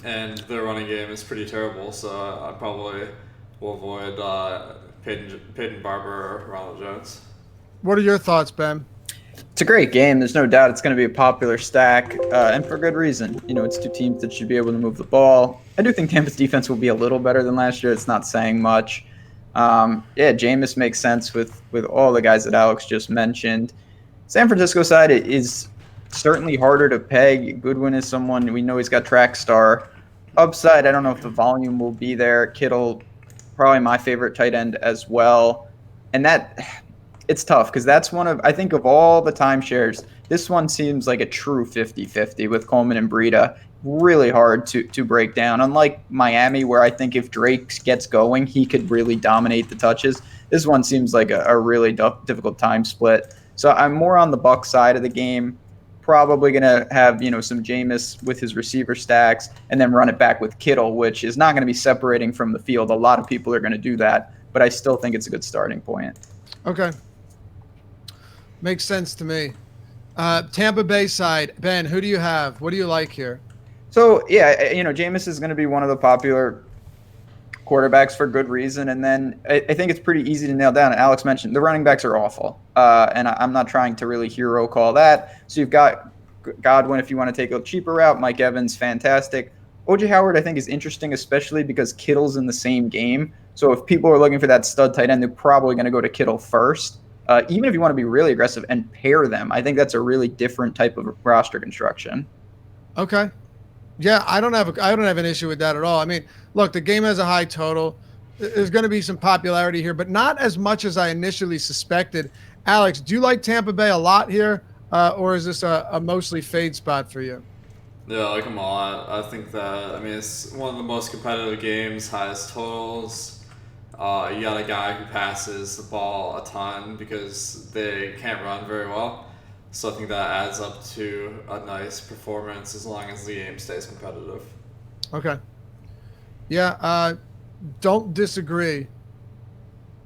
And their running game is pretty terrible, so I probably will avoid Peyton Barber or Ronald Jones. What are your thoughts, Ben? It's a great game. There's no doubt it's going to be a popular stack, and for good reason. You know, it's 2 teams that should be able to move the ball. I do think Tampa's defense will be a little better than last year. It's not saying much. Jameis makes sense with all the guys that Alex just mentioned. San Francisco side is certainly harder to peg. Goodwin is someone we know he's got track star. Upside, I don't know if the volume will be there. Kittle, probably my favorite tight end as well. And it's tough because that's I think of all the timeshares, this one seems like a true 50-50 with Coleman and Breida. Really hard to break down. Unlike Miami, where I think if Drake gets going, he could really dominate the touches. This one seems like a really difficult time split. So I'm more on the Bucs side of the game. Probably going to have some Jameis with his receiver stacks and then run it back with Kittle, which is not going to be separating from the field. A lot of people are going to do that, but I still think it's a good starting point. Okay. Makes sense to me. Tampa Bay side, Ben, who do you have? What do you like here? So, Jameis is going to be one of the popular quarterbacks for good reason. And then I think it's pretty easy to nail down. Alex mentioned the running backs are awful. And I'm not trying to really hero call that. So you've got Godwin if you want to take a cheaper route. Mike Evans, fantastic. O.J. Howard, I think, is interesting, especially because Kittle's in the same game. So if people are looking for that stud tight end, they're probably going to go to Kittle first. Even if you want to be really aggressive and pair them, I think that's a really different type of roster construction. Okay. Yeah, I don't have an issue with that at all. I mean, look, the game has a high total. There's going to be some popularity here, but not as much as I initially suspected. Alex, do you like Tampa Bay a lot here, or is this a mostly fade spot for you? Yeah, I like them a lot. I think that, it's one of the most competitive games, highest totals. You got a guy who passes the ball a ton because they can't run very well. So I think that adds up to a nice performance as long as the game stays competitive. Okay. Yeah, don't disagree.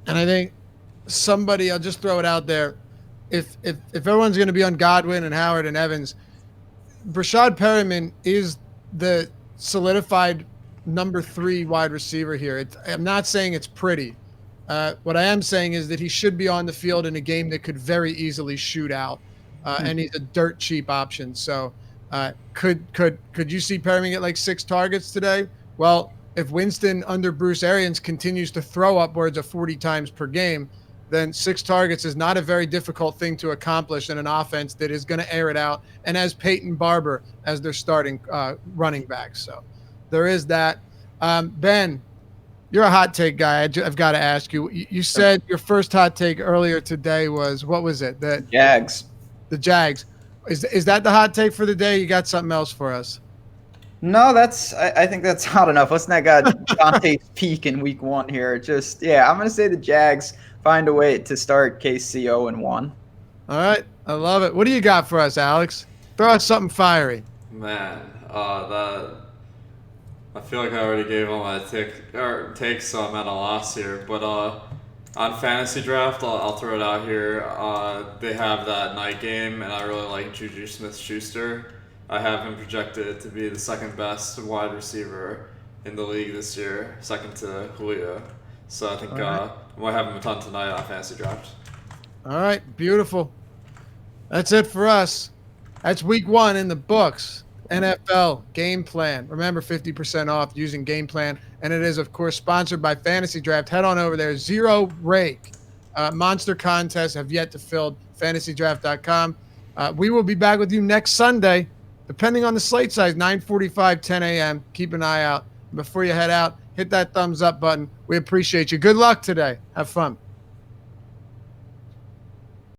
And I think I'll just throw it out there. If everyone's going to be on Godwin and Howard and Evans, Brashad Perriman is the solidified number 3 wide receiver here. I'm not saying it's pretty. What I am saying is that he should be on the field in a game that could very easily shoot out. And he's a dirt cheap option. So Could you see Perriman get like 6 targets today? Well, if Winston under Bruce Arians continues to throw upwards of 40 times per game, then 6 targets is not a very difficult thing to accomplish in an offense that is going to air it out and has Peyton Barber as their starting running back. So there is that. Ben, you're a hot take guy. I've got to ask you. You said your first hot take earlier today was, what was it? The Jags. The Jags. Is that the hot take for the day? You got something else for us? No, I think that's hot enough. Let's not got Dante's peak in week 1 here. I'm going to say the Jags find a way to start KC 0-1. All right. I love it. What do you got for us, Alex? Throw us something fiery. Man, I feel like I already gave all my takes, so I'm at a loss here. But on fantasy draft, I'll throw it out here. They have that night game, and I really like Juju Smith-Schuster. I have him projected to be the second best wide receiver in the league this year, second to Julio. So I think I might have him a ton tonight on fantasy draft. All right, beautiful. That's it for us. That's week 1 in the books. NFL game plan. Remember, 50% off using game plan. And it is, of course, sponsored by Fantasy Draft. Head on over there. Zero rake. Monster contests have yet to fill. FantasyDraft.com. We will be back with you next Sunday, depending on the slate size, 9:45, 10 a.m. Keep an eye out. Before you head out, hit that thumbs up button. We appreciate you. Good luck today. Have fun.